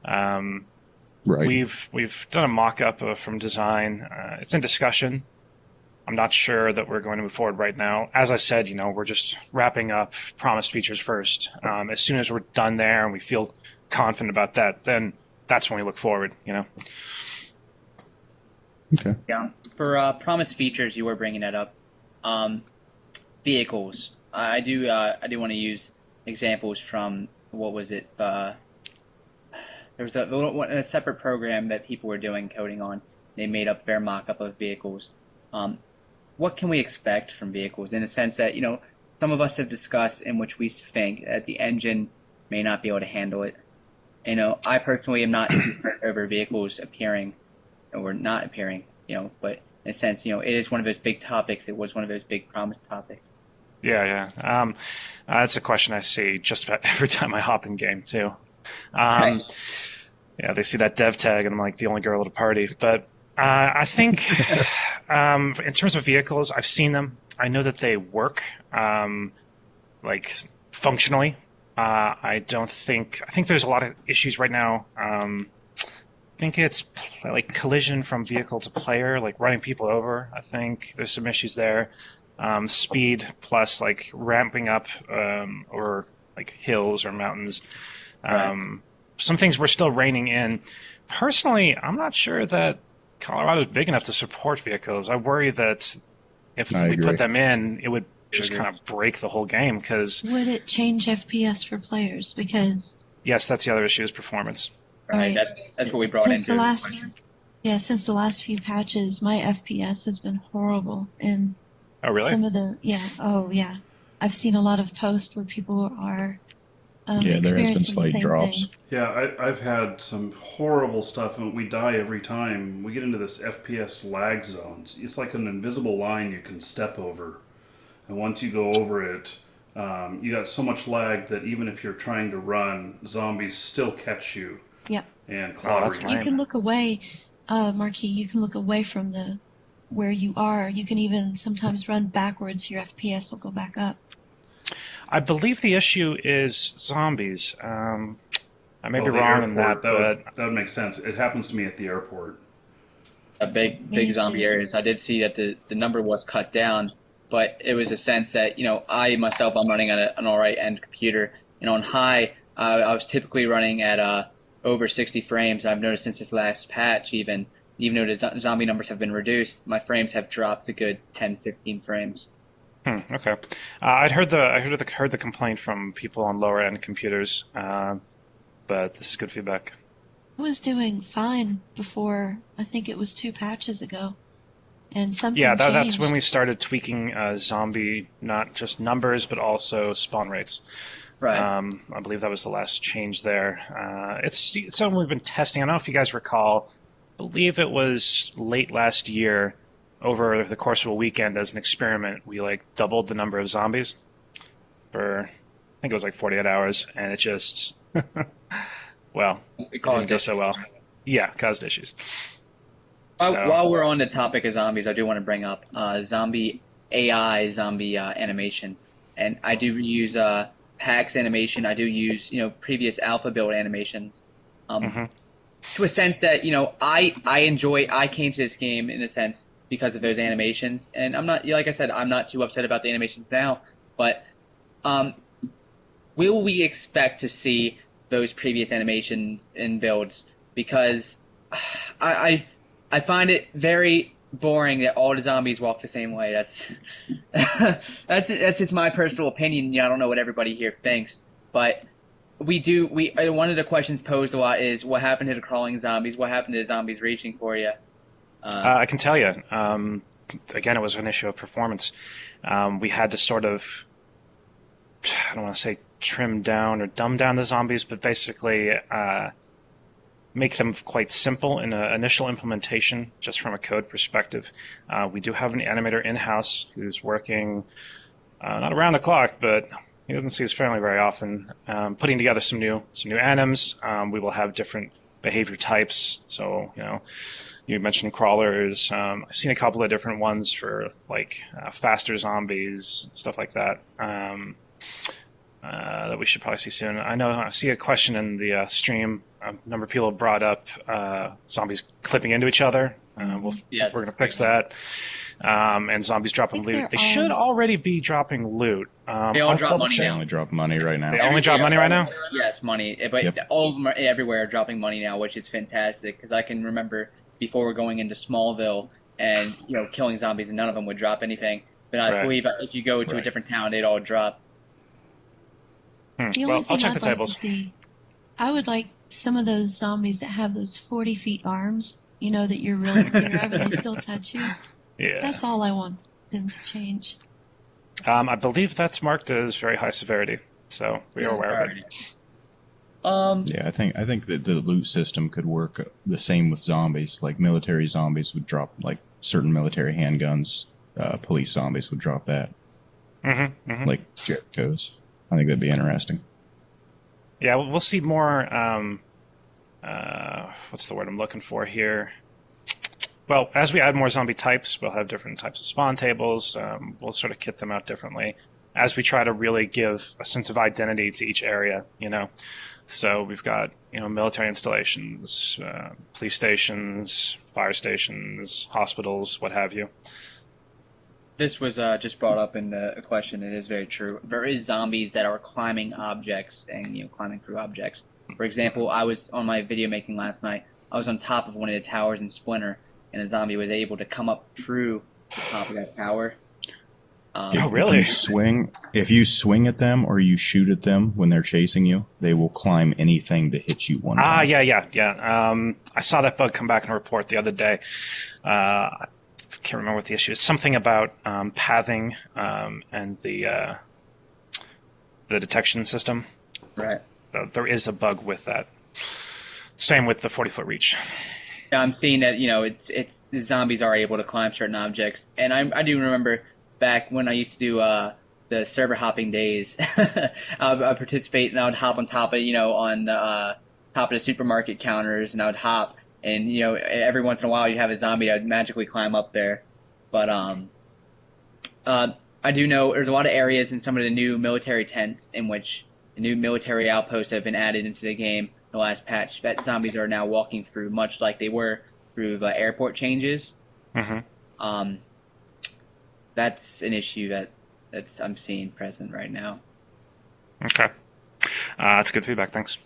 Right. We've done a mock-up from design. It's in discussion. I'm not sure that we're going to move forward right now. As I said, we're just wrapping up promised features first. As soon as we're done there and we feel confident about that, then that's when we look forward. Okay. Yeah. For promised features, you were bringing that up. Vehicles. I do want to use examples from what was it? There was a separate program that people were doing coding on. They made up their mock-up of vehicles. What can we expect from vehicles in a sense that some of us have discussed in which we think that the engine may not be able to handle it. I personally am not over vehicles appearing or not appearing, but in a sense, it is one of those big topics. It was one of those big promised topics. Yeah. That's a question I see just about every time I hop in game too. Right. Yeah, they see that dev tag and I'm like the only girl at a party. But I think in terms of vehicles, I've seen them. I know that they work like functionally. I think there's a lot of issues right now. I think it's like collision from vehicle to player, like running people over. I think there's some issues there. Speed plus like ramping up or like hills or mountains. Right. Some things we're still reining in. Personally, I'm not sure that Colorado is big enough to support vehicles. I worry that if I we agree. put them in, it would just kind of break the whole game because Would it change FPS for players? Because yes, that's the other issue is performance. Right. Right. That's what we brought since into. since the last few patches, my FPS has been horrible. And Oh, really? some of the I've seen a lot of posts where people are Yeah, there has been experiencing the slight same drops. thing. Yeah, I've had some horrible stuff, and we die every time. We get into this FPS lag zone. It's like an invisible line you can step over. And once you go over it, you got so much lag that even if you're trying to run, zombies still catch you Yep. and Oh, clobber that's you. You lame. can look away, Marquis. You can look away from where you are. You can even sometimes run backwards. Your FPS will go back up. I believe the issue is zombies. I may be The wrong in airport, that, but that would make sense. It happens to me at the airport. A big Me zombie too. areas. I did see that the number was cut down, but it was a sense that I myself I'm running on an alright end computer, and on high I was typically running at over 60 frames. I've noticed since this last patch, even though the zombie numbers have been reduced, my frames have dropped a good 10-15 frames. Okay. I'd heard the complaint from people on lower end computers, but this is good feedback. I was doing fine before. I think it was 2 patches ago, and something Yeah, changed. that's when we started tweaking zombie not just numbers but also spawn rates. Right. I believe that was the last change there. It's something we've been testing. I don't know if you guys recall. believe it was late last year, over the course of a weekend as an experiment, we like doubled the number of zombies for, I think it was like 48 hours, and it just, well, it didn't go so well. Yeah, caused issues. While we're on the topic of zombies, I do want to bring up zombie AI, zombie animation, and I do use PAX animation. I do use previous alpha build animations, to a sense that I came to this game in a sense because of those animations, and I'm not, like I said, I'm not too upset about the animations now, but will we expect to see those previous animations in builds? Because I find it very boring that all the zombies walk the same way. That's just my personal opinion. I don't know what everybody here thinks, but one of the questions posed a lot is what happened to the crawling zombies? What happened to the zombies reaching for you? I can tell you. Again, it was an issue of performance. We had to sort of, I don't want to say trim down or dumb down the zombies, but basically make them quite simple in an initial implementation, just from a code perspective. We do have an animator in-house who's working not around the clock, but he doesn't see his family very often, putting together some new anims. We will have different behavior types. So, you mentioned crawlers. I've seen a couple of different ones for like faster zombies, stuff like that. That we should probably see soon. I see a question in the stream. A number of people have brought up zombies clipping into each other. We're going to fix that. And zombies dropping loot. They should already be dropping loot. They all drop money now. They only drop money right now. They only drop money right now? Yes, money. But all of them are everywhere are dropping money now, which is fantastic. Because I can remember before we're going into Smallville and killing zombies, and none of them would drop anything. But I believe if you go to a different town, they'd all drop. The only thing I'd like to see, I would like some of those zombies that have those 40 feet arms, that you're really clear of, and they still touch you. Yeah. That's all I want them to change. I believe that's marked as very high severity, so we are aware of it. Yeah, I think that the loot system could work the same with zombies. Like military zombies would drop like certain military handguns. Police zombies would drop that. Like Jericho's. I think that'd be interesting. Yeah, we'll see more. What's the word I'm looking for here? Well, as we add more zombie types, we'll have different types of spawn tables. We'll sort of kit them out differently as we try to really give a sense of identity to each area. So we've got military installations, police stations, fire stations, hospitals, what have you. This was just brought up in a question. It is very true. There is zombies that are climbing objects and climbing through objects. For example, I was on my video making last night. I was on top of one of the towers in Splinter, and a zombie was able to come up through the top of that tower. Oh, really? If you swing at them or you shoot at them when they're chasing you, they will climb anything to hit you one time. Yeah. I saw that bug come back in a report the other day. I can't remember what the issue is. Something about pathing and the detection system. Right. There is a bug with that. Same with the 40-foot reach. Yeah, I'm seeing that it's the zombies are able to climb certain objects, and I do remember back when I used to do the server hopping days. I would participate and I would hop on top of on the top of the supermarket counters, and I would hop. And every once in a while, you'd have a zombie that would magically climb up there. But I do know there's a lot of areas in some of the new military tents in which the new military outposts have been added into the game. The last patch that zombies are now walking through, much like they were through the airport changes. That's an issue that's I'm seeing present right now. Okay, that's good feedback. Thanks.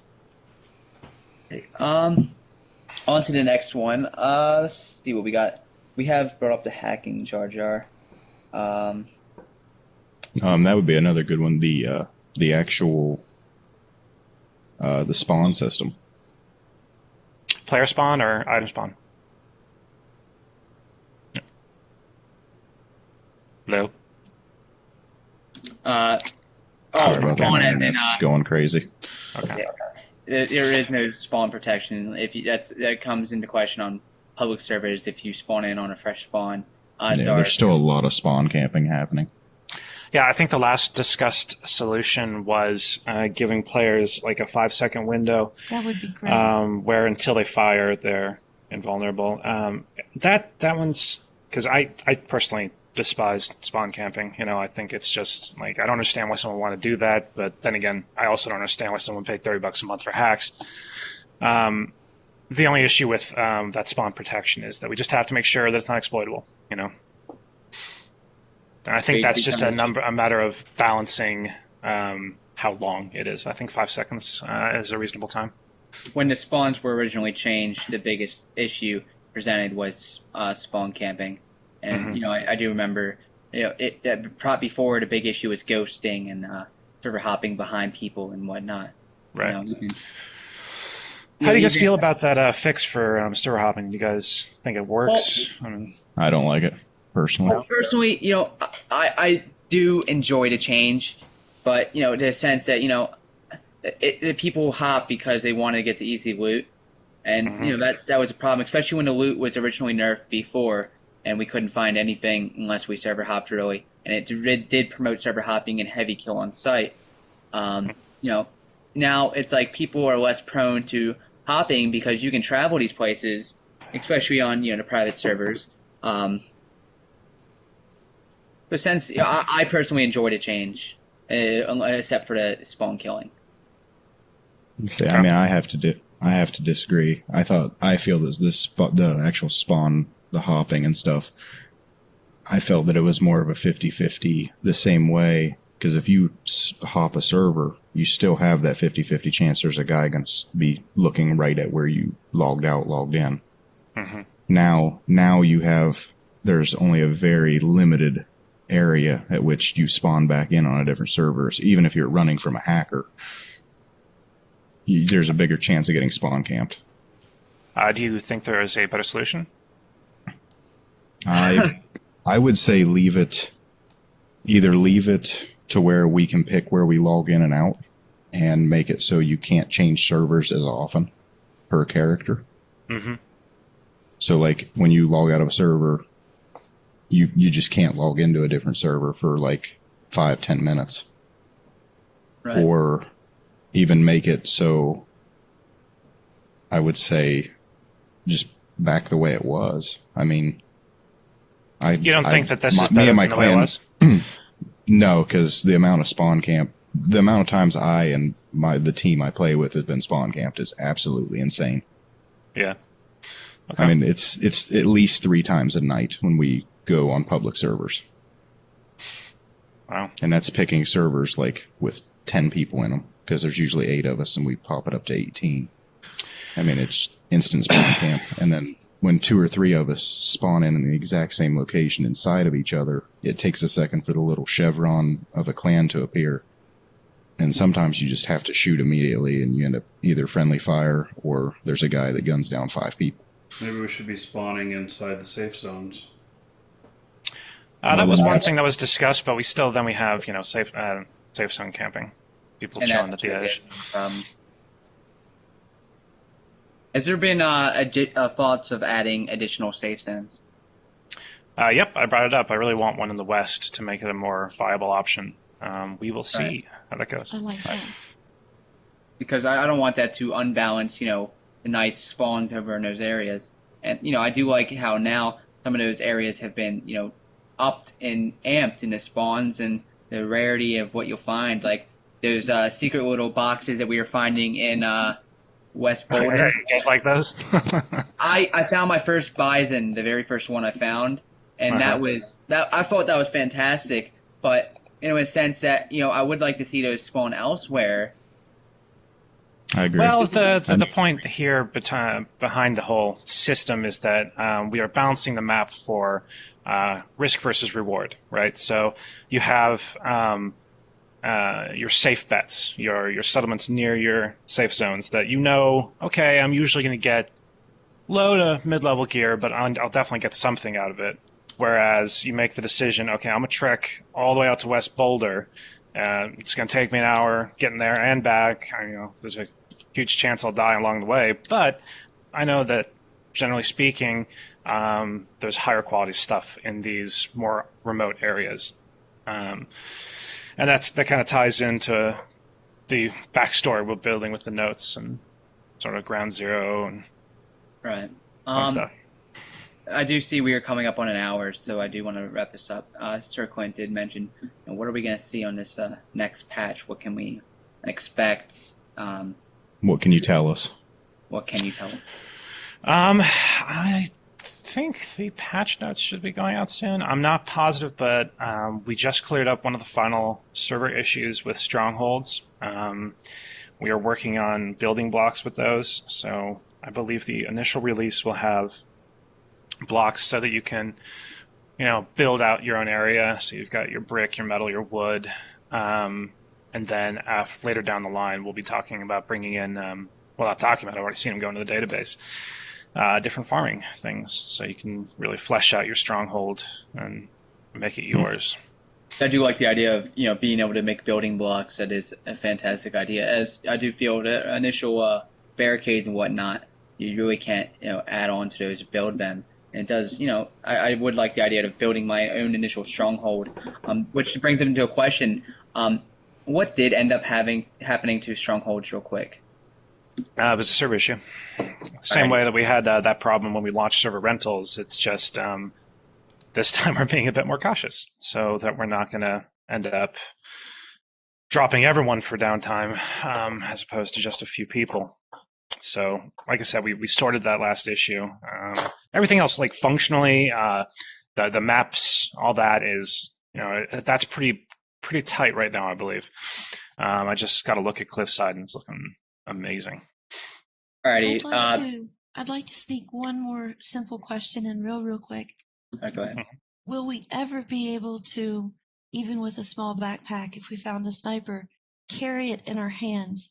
On to the next one. Let's see what we got. We have brought up the hacking Jar Jar. That would be another good one. The actual the spawn system. Player spawn or item spawn? Hello. Sorry about that. My internet's going crazy. Okay. Yeah. There is no spawn protection. That comes into question on public servers if you spawn in on a fresh spawn. Odds Yeah, are there's still a lot of spawn camping happening. Yeah, I think the last discussed solution was giving players like a 5-second window That would be great. where until they fire, they're invulnerable. That one's because I personally despise spawn camping. You know, I think it's just like I don't understand why someone would want to do that, but then again, I also don't understand why someone paid $30 a month for hacks. The only issue with that spawn protection is that we just have to make sure that it's not exploitable. You know. And I think that's just a matter of balancing how long it is. I think 5 seconds is a reasonable time. When the spawns were originally changed, the biggest issue presented was spawn camping, and you know I do remember before the big issue was ghosting and server hopping behind people and whatnot. Right. You know, how do you guys feel about that fix for server hopping? You guys think it works? Well, I don't like it. Personally, you know, I do enjoy the change, but you know, the sense that you know, people hop because they want to get the easy loot, and you know that was a problem, especially when the loot was originally nerfed before, and we couldn't find anything unless we server hopped early, and it did promote server hopping and heavy kill on site. You know, now it's like people are less prone to hopping because you can travel these places, especially on the private servers. But since I personally enjoyed a change, except for the spawn killing. See, I mean, I have to disagree. I feel that the actual spawn, the hopping and stuff, I felt that it was more of a 50-50 the same way. Because if you hop a server, you still have that 50-50 chance there's a guy going to be looking right at where you logged out, logged in. Now there's only a very limited area at which you spawn back in on a different server. So even if you're running from a hacker, there's a bigger chance of getting spawn camped. Do you think there is a better solution? I would say either leave it to where we can pick where we log in and out and make it so you can't change servers as often per character. So like when you log out of a server, you just can't log into a different server for like 5-10 minutes. Right. Or even make it so I would say just back the way it was. I mean, you don't think that this is me better and my than the way it was? No, because the amount of times I and the team I play with has been spawn camped is absolutely insane. Yeah. Okay. I mean, it's at least 3 times a night when we go on public servers. Wow. And that's picking servers like with 10 people in them, because there's usually 8 of us and we pop it up to 18. I mean, it's instant spawn camp. And then when 2 or 3 of us spawn in the exact same location inside of each other, it takes a second for the little chevron of a clan to appear. And sometimes you just have to shoot immediately and you end up either friendly fire or there's a guy that guns down 5 people. Maybe we should be spawning inside the safe zones. That was one thing that was discussed, but we have safe zone camping, people chilling at the edge. Has there been thoughts of adding additional safe zones? Yep, I brought it up. I really want one in the west to make it a more viable option. We will see how that goes. I like that. Because I don't want that to unbalance, the nice spawns over in those areas. And, I do like how now some of those areas have been, upped and amped in the spawns and the rarity of what you'll find. Like those secret little boxes that we were finding in West Boulder. You guys like those? I found my first bison, the very first one I found, and I thought that was fantastic. But in a sense that I would like to see those spawn elsewhere. I agree. Well, the point here behind the whole system is that we are balancing the map for risk versus reward, right? So you have your safe bets, your settlements near your safe zones that okay, I'm usually going to get low to mid-level gear, but I'll definitely get something out of it. Whereas you make the decision, okay, I'm going to trek all the way out to West Boulder. It's going to take me an hour getting there and back. There's a huge chance I'll die along the way, but I know that generally speaking, there's higher quality stuff in these more remote areas. And that kind of ties into the backstory we're building with the notes and sort of ground zero and Right. stuff. I do see we are coming up on an hour, so I do want to wrap this up. Sir Quint did mention, what are we going to see on this next patch? What can we expect? What can you tell us? What can you tell us? I think the patch notes should be going out soon. I'm not positive, but we just cleared up one of the final server issues with Strongholds. We are working on building blocks with those, so I believe the initial release will have blocks so that you can, build out your own area. So you've got your brick, your metal, your wood, and then later down the line, we'll be talking about bringing in, not talking about, I've already seen them go into the database, different farming things, so you can really flesh out your stronghold and make it yours. I do like the idea of being able to make building blocks. That is a fantastic idea. As I do feel the initial barricades and whatnot, you really can't add on to those, build them. And it does, I would like the idea of building my own initial stronghold, which brings it into a question. What did end up happening to strongholds real quick? It was a server issue. Same way that we had that problem when we launched server rentals. It's just this time we're being a bit more cautious so that we're not going to end up dropping everyone for downtime as opposed to just a few people. So, like I said, we sorted that last issue. Everything else, like functionally, the maps, all that is, that's pretty tight right now, I believe. I just got to look at Cliffside and it's looking amazing. Alrighty. I'd like to sneak one more simple question in real quick. Go ahead. Will we ever be able to, even with a small backpack, if we found a sniper, carry it in our hands?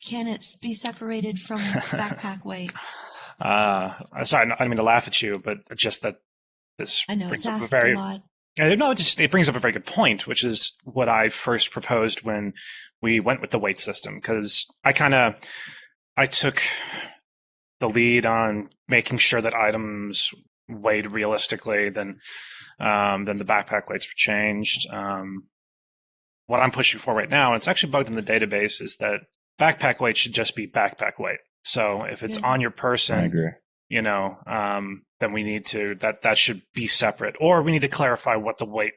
Can it be separated from backpack weight? Sorry, I didn't mean to laugh at you, but just that this I know brings it's up asked a lot. It brings up a very good point, which is what I first proposed when we went with the weight system, because I took the lead on making sure that items weighed realistically. Then the backpack weights were changed. What I'm pushing for right now, and it's actually bugged in the database, is that backpack weight should just be backpack weight. So if it's on your person, I agree. then we need to that should be separate, or we need to clarify what the weight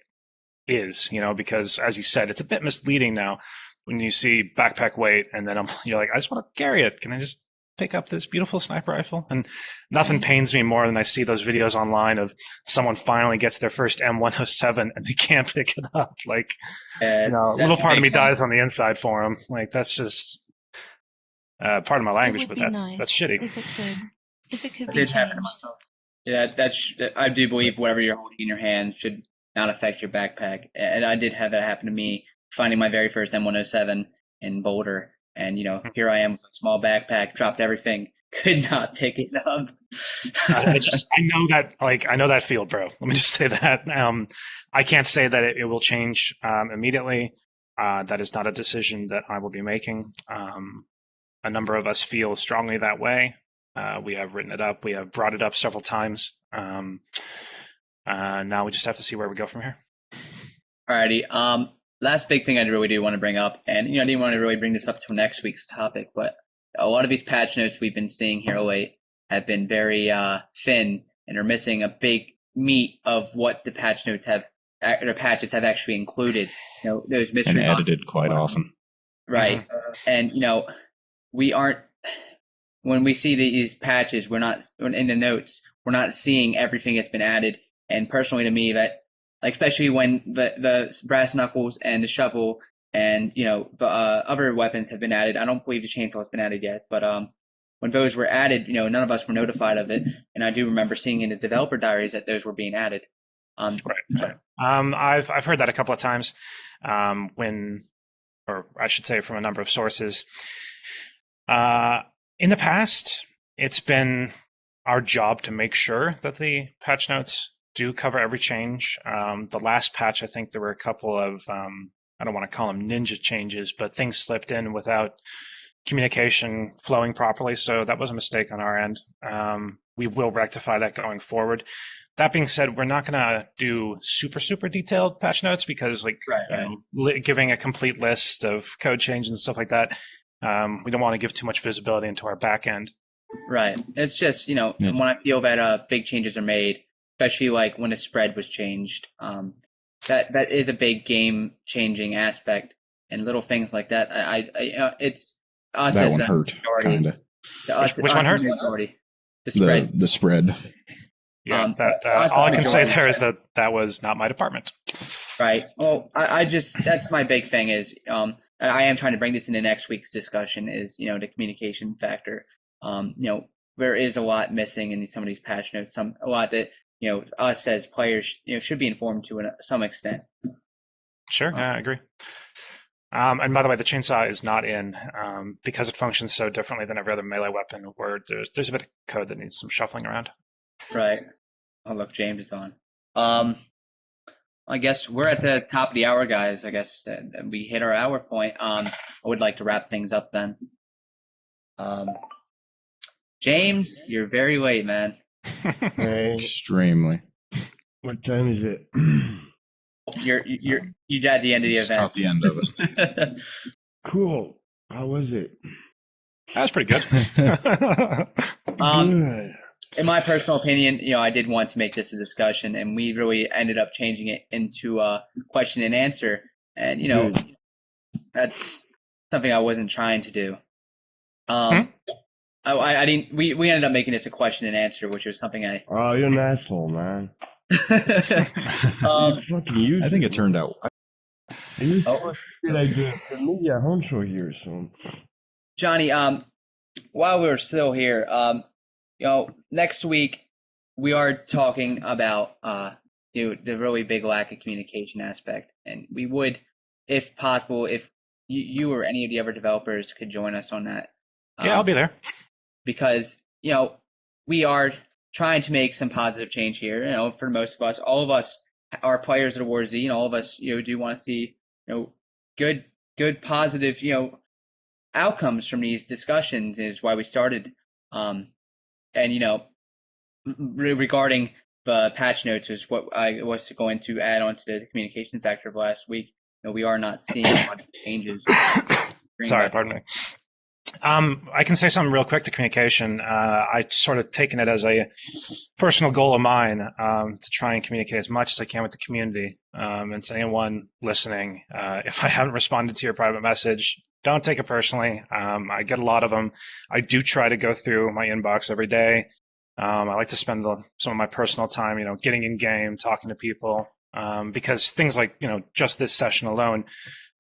is, because as you said, it's a bit misleading now when you see backpack weight and then you're like, I just want to carry it. Can I just pick up this beautiful sniper rifle? And nothing pains me more than I see those videos online of someone finally gets their first M107 and they can't pick it up. Like, a little part of me dies on the inside for them. Like, that's just part of my language, but that's shitty. If it could be changed. Yeah, I do believe whatever you're holding in your hand should not affect your backpack. And I did have that happen to me, finding my very first M107 in Boulder. And, here I am with a small backpack, dropped everything, could not pick it up. I know that field, bro. Let me just say that. I can't say that it will change immediately. That is not a decision that I will be making. A number of us feel strongly that way. We have written it up. We have brought it up several times. Now we just have to see where we go from here. Alrighty. Last big thing I really do want to bring up, and I didn't want to really bring this up till next week's topic, but a lot of these patch notes we've been seeing here late have been very thin and are missing a big meat of what the patch notes patches have actually included. Those mystery and edited quite often. Right, and we aren't. When we see these patches, we're not in the notes. We're not seeing everything that's been added. And personally, to me, that especially when the brass knuckles and the shovel and the other weapons have been added. I don't believe the chainsaw has been added yet, but when those were added, none of us were notified of it. And I do remember seeing in the developer diaries that those were being added. Right. I've heard that a couple of times. Or I should say, from a number of sources. In the past, it's been our job to make sure that the patch notes do cover every change. The last patch, I think there were a couple of, I don't want to call them ninja changes, but things slipped in without communication flowing properly. So that was a mistake on our end. We will rectify that going forward. That being said, we're not going to do super detailed patch notes because, like, giving a complete list of code changes and stuff like that, we don't want to give too much visibility into our back end. Right. It's just, when I feel that big changes are made, especially like when a spread was changed, that is a big game changing aspect, and little things like that. It's us that as one a hurt, majority. kind Which one hurt? Majority. The spread. The spread. Yeah, all I can say there is that was not my department. Right. Well, I just, that's my big thing is, I am trying to bring this into next week's discussion is, the communication factor. There is a lot missing in some of these patch notes, a lot that, us as players, should be informed to some extent. Sure. Yeah, I agree. And by the way, the chainsaw is not in because it functions so differently than every other melee weapon. Where there's a bit of code that needs some shuffling around. Right. Oh, look, James is on. I guess we're at the top of the hour, guys. I guess we hit our hour point. I would like to wrap things up then. James, you're very late, man. Hey, Extremely. what time is it? You're at the end of the Just event. caught the end of it. Cool. How was it? That was pretty good. Good. In my personal opinion, I did want to make this a discussion, and we really ended up changing it into a question and answer. And Good. that's something I wasn't trying to do. I didn't. We ended up making this a question and answer, which was something I. Oh, you're an asshole, man. You fucking use I think it turned out. You're supposed to be like the media honcho here, so. Johnny, while we're still here, next week we are talking about the really big lack of communication aspect, and we would, if possible, if you or any of the other developers could join us on that. Yeah, I'll be there. Because we are trying to make some positive change here. For most of us, all of us are players of the War Z, and all of us do want to see good positive outcomes from these discussions. Is why we started. And regarding the patch notes is what I was going to add on to the communication factor of last week. We are not seeing a lot of changes. Sorry, pardon me. I can say something real quick to communication. I sort of taken it as a personal goal of mine to try and communicate as much as I can with the community. And to anyone listening, if I haven't responded to your private message, don't take it personally. I get a lot of them. I do try to go through my inbox every day. I like to spend some of my personal time, getting in game, talking to people, because things like, just this session alone,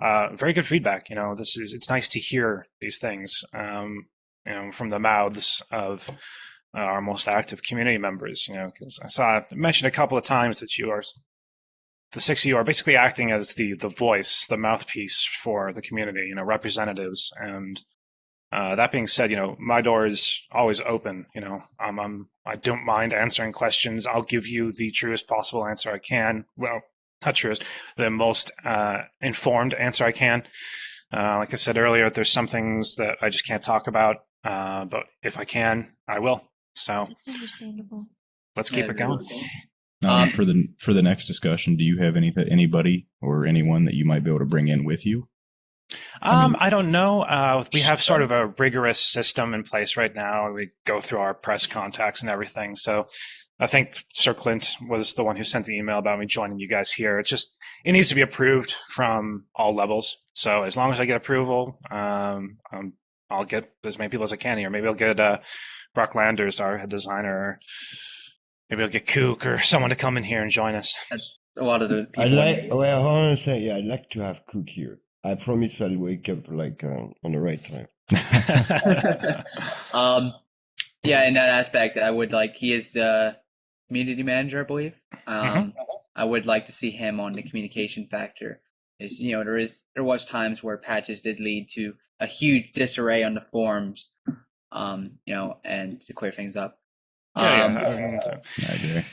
very good feedback. It's nice to hear these things, from the mouths of our most active community members. Because I mentioned a couple of times that the 6 of you are basically acting as the voice, the mouthpiece for the community, representatives. And that being said, my door is always open. I don't mind answering questions. I'll give you the truest possible answer I can. Well, not truest, the most informed answer I can. Like I said earlier, there's some things that I just can't talk about, but if I can, I will. So That's understandable. Let's keep it going. For the next discussion, do you have anybody or anyone that you might be able to bring in with you? I don't know. We have sort of a rigorous system in place right now. We go through our press contacts and everything. So I think Sir Clint was the one who sent the email about me joining you guys here. It needs to be approved from all levels. So as long as I get approval, I'll get as many people as I can here. Maybe I'll get Brock Landers, our head designer, or maybe I'll get Kook or someone to come in here and join us. A lot of the people. Hold on a second. Yeah, I'd like to have Cook here. I promise I'll wake up on the right time. Yeah, in that aspect, I would he is the community manager, I believe. I would like to see him on the communication factor. There was times where patches did lead to a huge disarray on the forums, and to clear things up. I agree.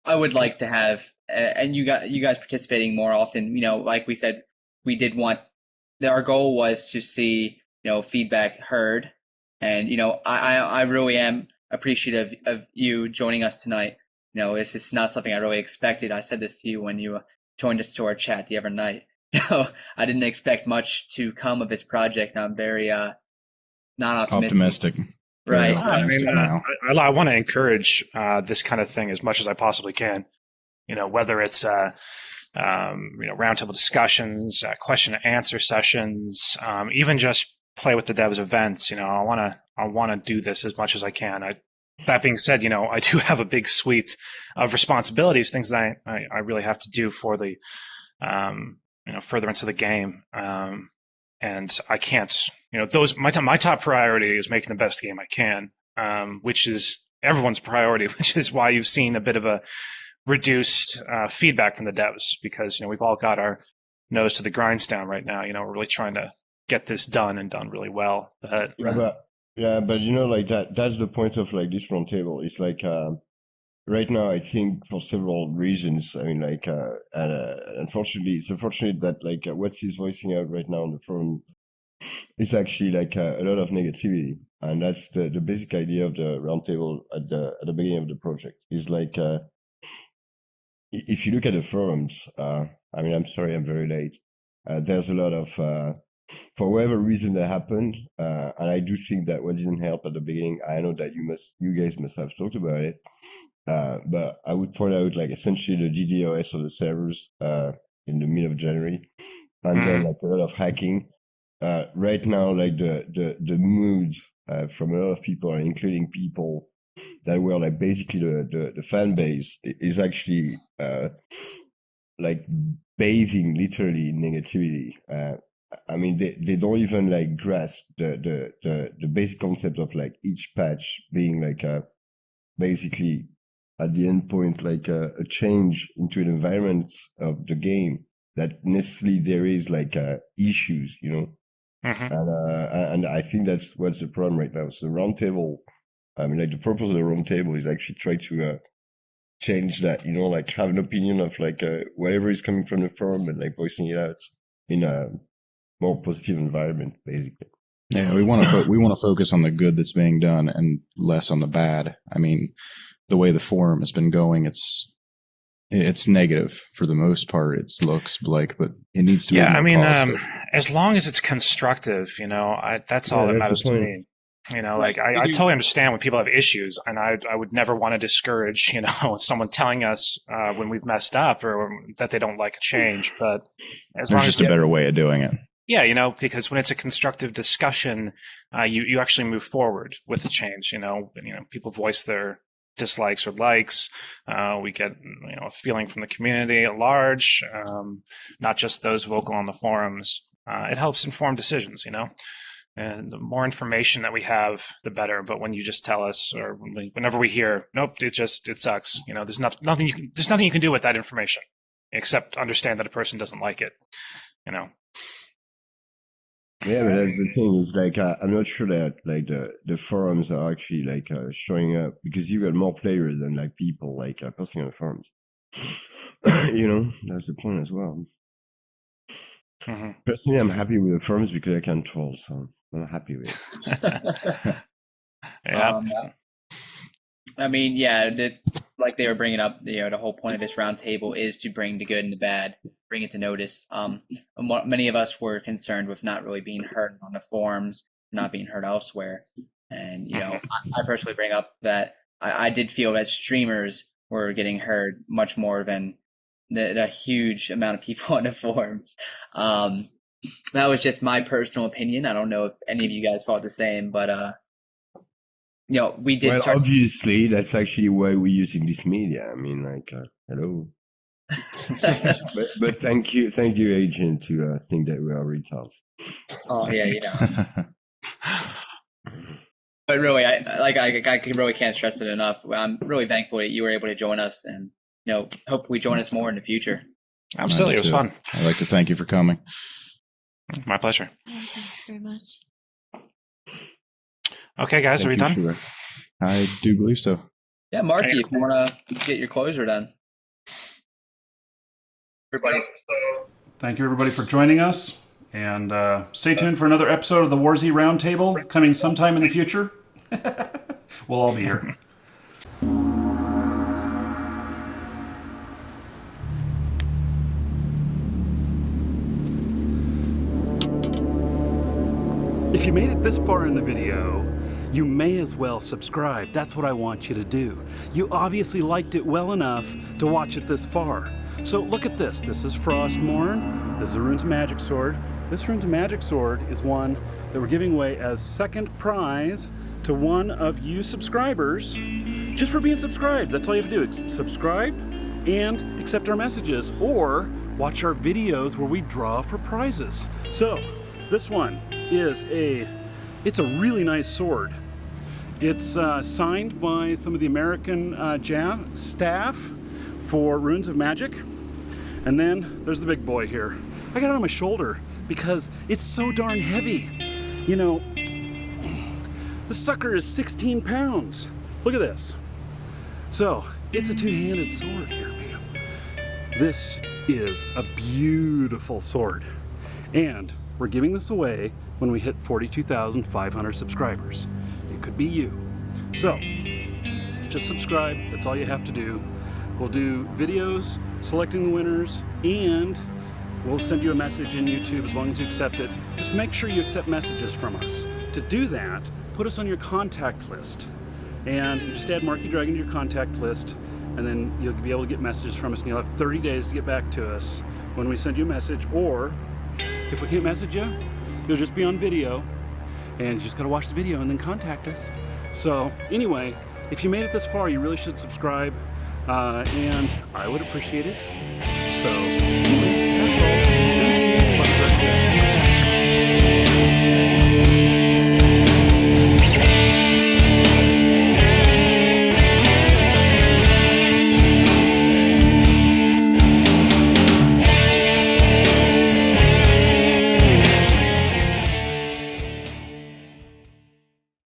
I would like to have, and you guys participating more often. Like we said, we did want. Our goal was to see feedback heard. And I really am appreciative of you joining us tonight. This is not something I really expected. I said this to you when you joined us to our chat the other night. I didn't expect much to come of this project. I'm very not optimistic. Right. Optimistic now. I want to encourage this kind of thing as much as I possibly can. Whether it's roundtable discussions, question and answer sessions, even just play with the devs events. I want to do this as much as I can. That being said, I do have a big suite of responsibilities, things that I really have to do for the furtherance of the game. And I can't, my top priority is making the best game I can, which is everyone's priority, which is why you've seen a bit of a reduced feedback from the devs, because we've all got our nose to the grindstone right now. We're really trying to get this done and done really well. But that's the point of this roundtable. It's right now, I think for several reasons. I mean, unfortunately, it's unfortunate that what he's voicing out right now on the forum is actually a lot of negativity, and that's the basic idea of the roundtable at the beginning of the project. Is if you look at the forums, I'm sorry, I'm very late. There's a lot of, for whatever reason that happened, and I do think that what didn't help at the beginning, I know that you guys must have talked about it, but I would point out essentially the DDoS of the servers in the middle of January, and then a lot of hacking. Right now, the mood from a lot of people, including people that were basically the fan base, is actually bathing literally in negativity. They don't even grasp the basic concept of each patch being basically at the end point a change into an environment of the game that necessarily there is issues, and I think that's what's the problem right now. So the roundtable, the purpose of the roundtable is actually try to change that, have an opinion of whatever is coming from the forum and voicing it out in a more positive environment, basically. Yeah, we want to focus on the good that's being done and less on the bad. The way the forum has been going, it's negative for the most part. It looks like, but it needs to be more positive. As long as it's constructive, that's all that matters to me. I totally understand when people have issues, and I would never want to discourage, someone telling us when we've messed up or that they don't like a change. But as long as there's just a better way of doing it. Yeah, because when it's a constructive discussion, you actually move forward with the change. People voice their dislikes or likes. We get a feeling from the community at large, not just those vocal on the forums. It helps inform decisions, and the more information that we have, the better. But when you just tell us, or whenever we hear, nope, it sucks. There's nothing you can do with that information except understand that a person doesn't like it. Yeah, but that's the thing is I'm not sure that the forums are actually showing up, because you got more players than people posting on the forums. That's the point as well. Mm-hmm. Personally, I'm happy with the forums because I can troll, so I'm happy with it. Yeah. Like they were bringing up, the whole point of this roundtable is to bring the good and the bad, bring it to notice. Many of us were concerned with not really being heard on the forums, not being heard elsewhere. And, I personally bring up that I did feel that streamers were getting heard much more than the huge amount of people on the forums. That was just my personal opinion. I don't know if any of you guys felt the same, but we did. Well, obviously, that's actually why we're using this media. Hello. but thank you, Agent, to think that we are retards. Oh yeah, But really, I really can't stress it enough. I'm really thankful that you were able to join us, and hopefully join us more in the future. Absolutely, it was fun. I'd like to thank you for coming. My pleasure. Yeah, thank you very much. Okay, guys, are we done? Sure. I do believe so. Yeah, Marky, if you want to get your closer done. Thank you, everybody, for joining us. And stay tuned for another episode of the Warzy Roundtable coming sometime in the future. We'll all be here. If you made it this far in the video, you may as well subscribe. That's what I want you to do. You obviously liked it well enough to watch it this far. So look at this. This is Frostmourne. This is a Runes of Magic sword. This Runes of Magic sword is one that we're giving away as second prize to one of you subscribers, just for being subscribed. That's all you have to do. Subscribe and accept our messages, or watch our videos where we draw for prizes. So this one is it's a really nice sword. It's signed by some of the American staff for Runes of Magic. And then there's the big boy here. I got it on my shoulder because it's so darn heavy. You know, the sucker is 16 pounds. Look at this. So it's a two-handed sword here, man. This is a beautiful sword. And we're giving this away when we hit 42,500 subscribers. It could be you. So, just subscribe. That's all you have to do. We'll do videos selecting the winners, and we'll send you a message in YouTube as long as you accept it. Just make sure you accept messages from us. To do that, put us on your contact list. And you just add Marky Dragon to your contact list, and then you'll be able to get messages from us, and you'll have 30 days to get back to us when we send you a message. Or if we can't message you, you'll just be on video, and you just gotta watch the video and then contact us. So anyway, if you made it this far, you really should subscribe, and I would appreciate it. So anyway, that's all.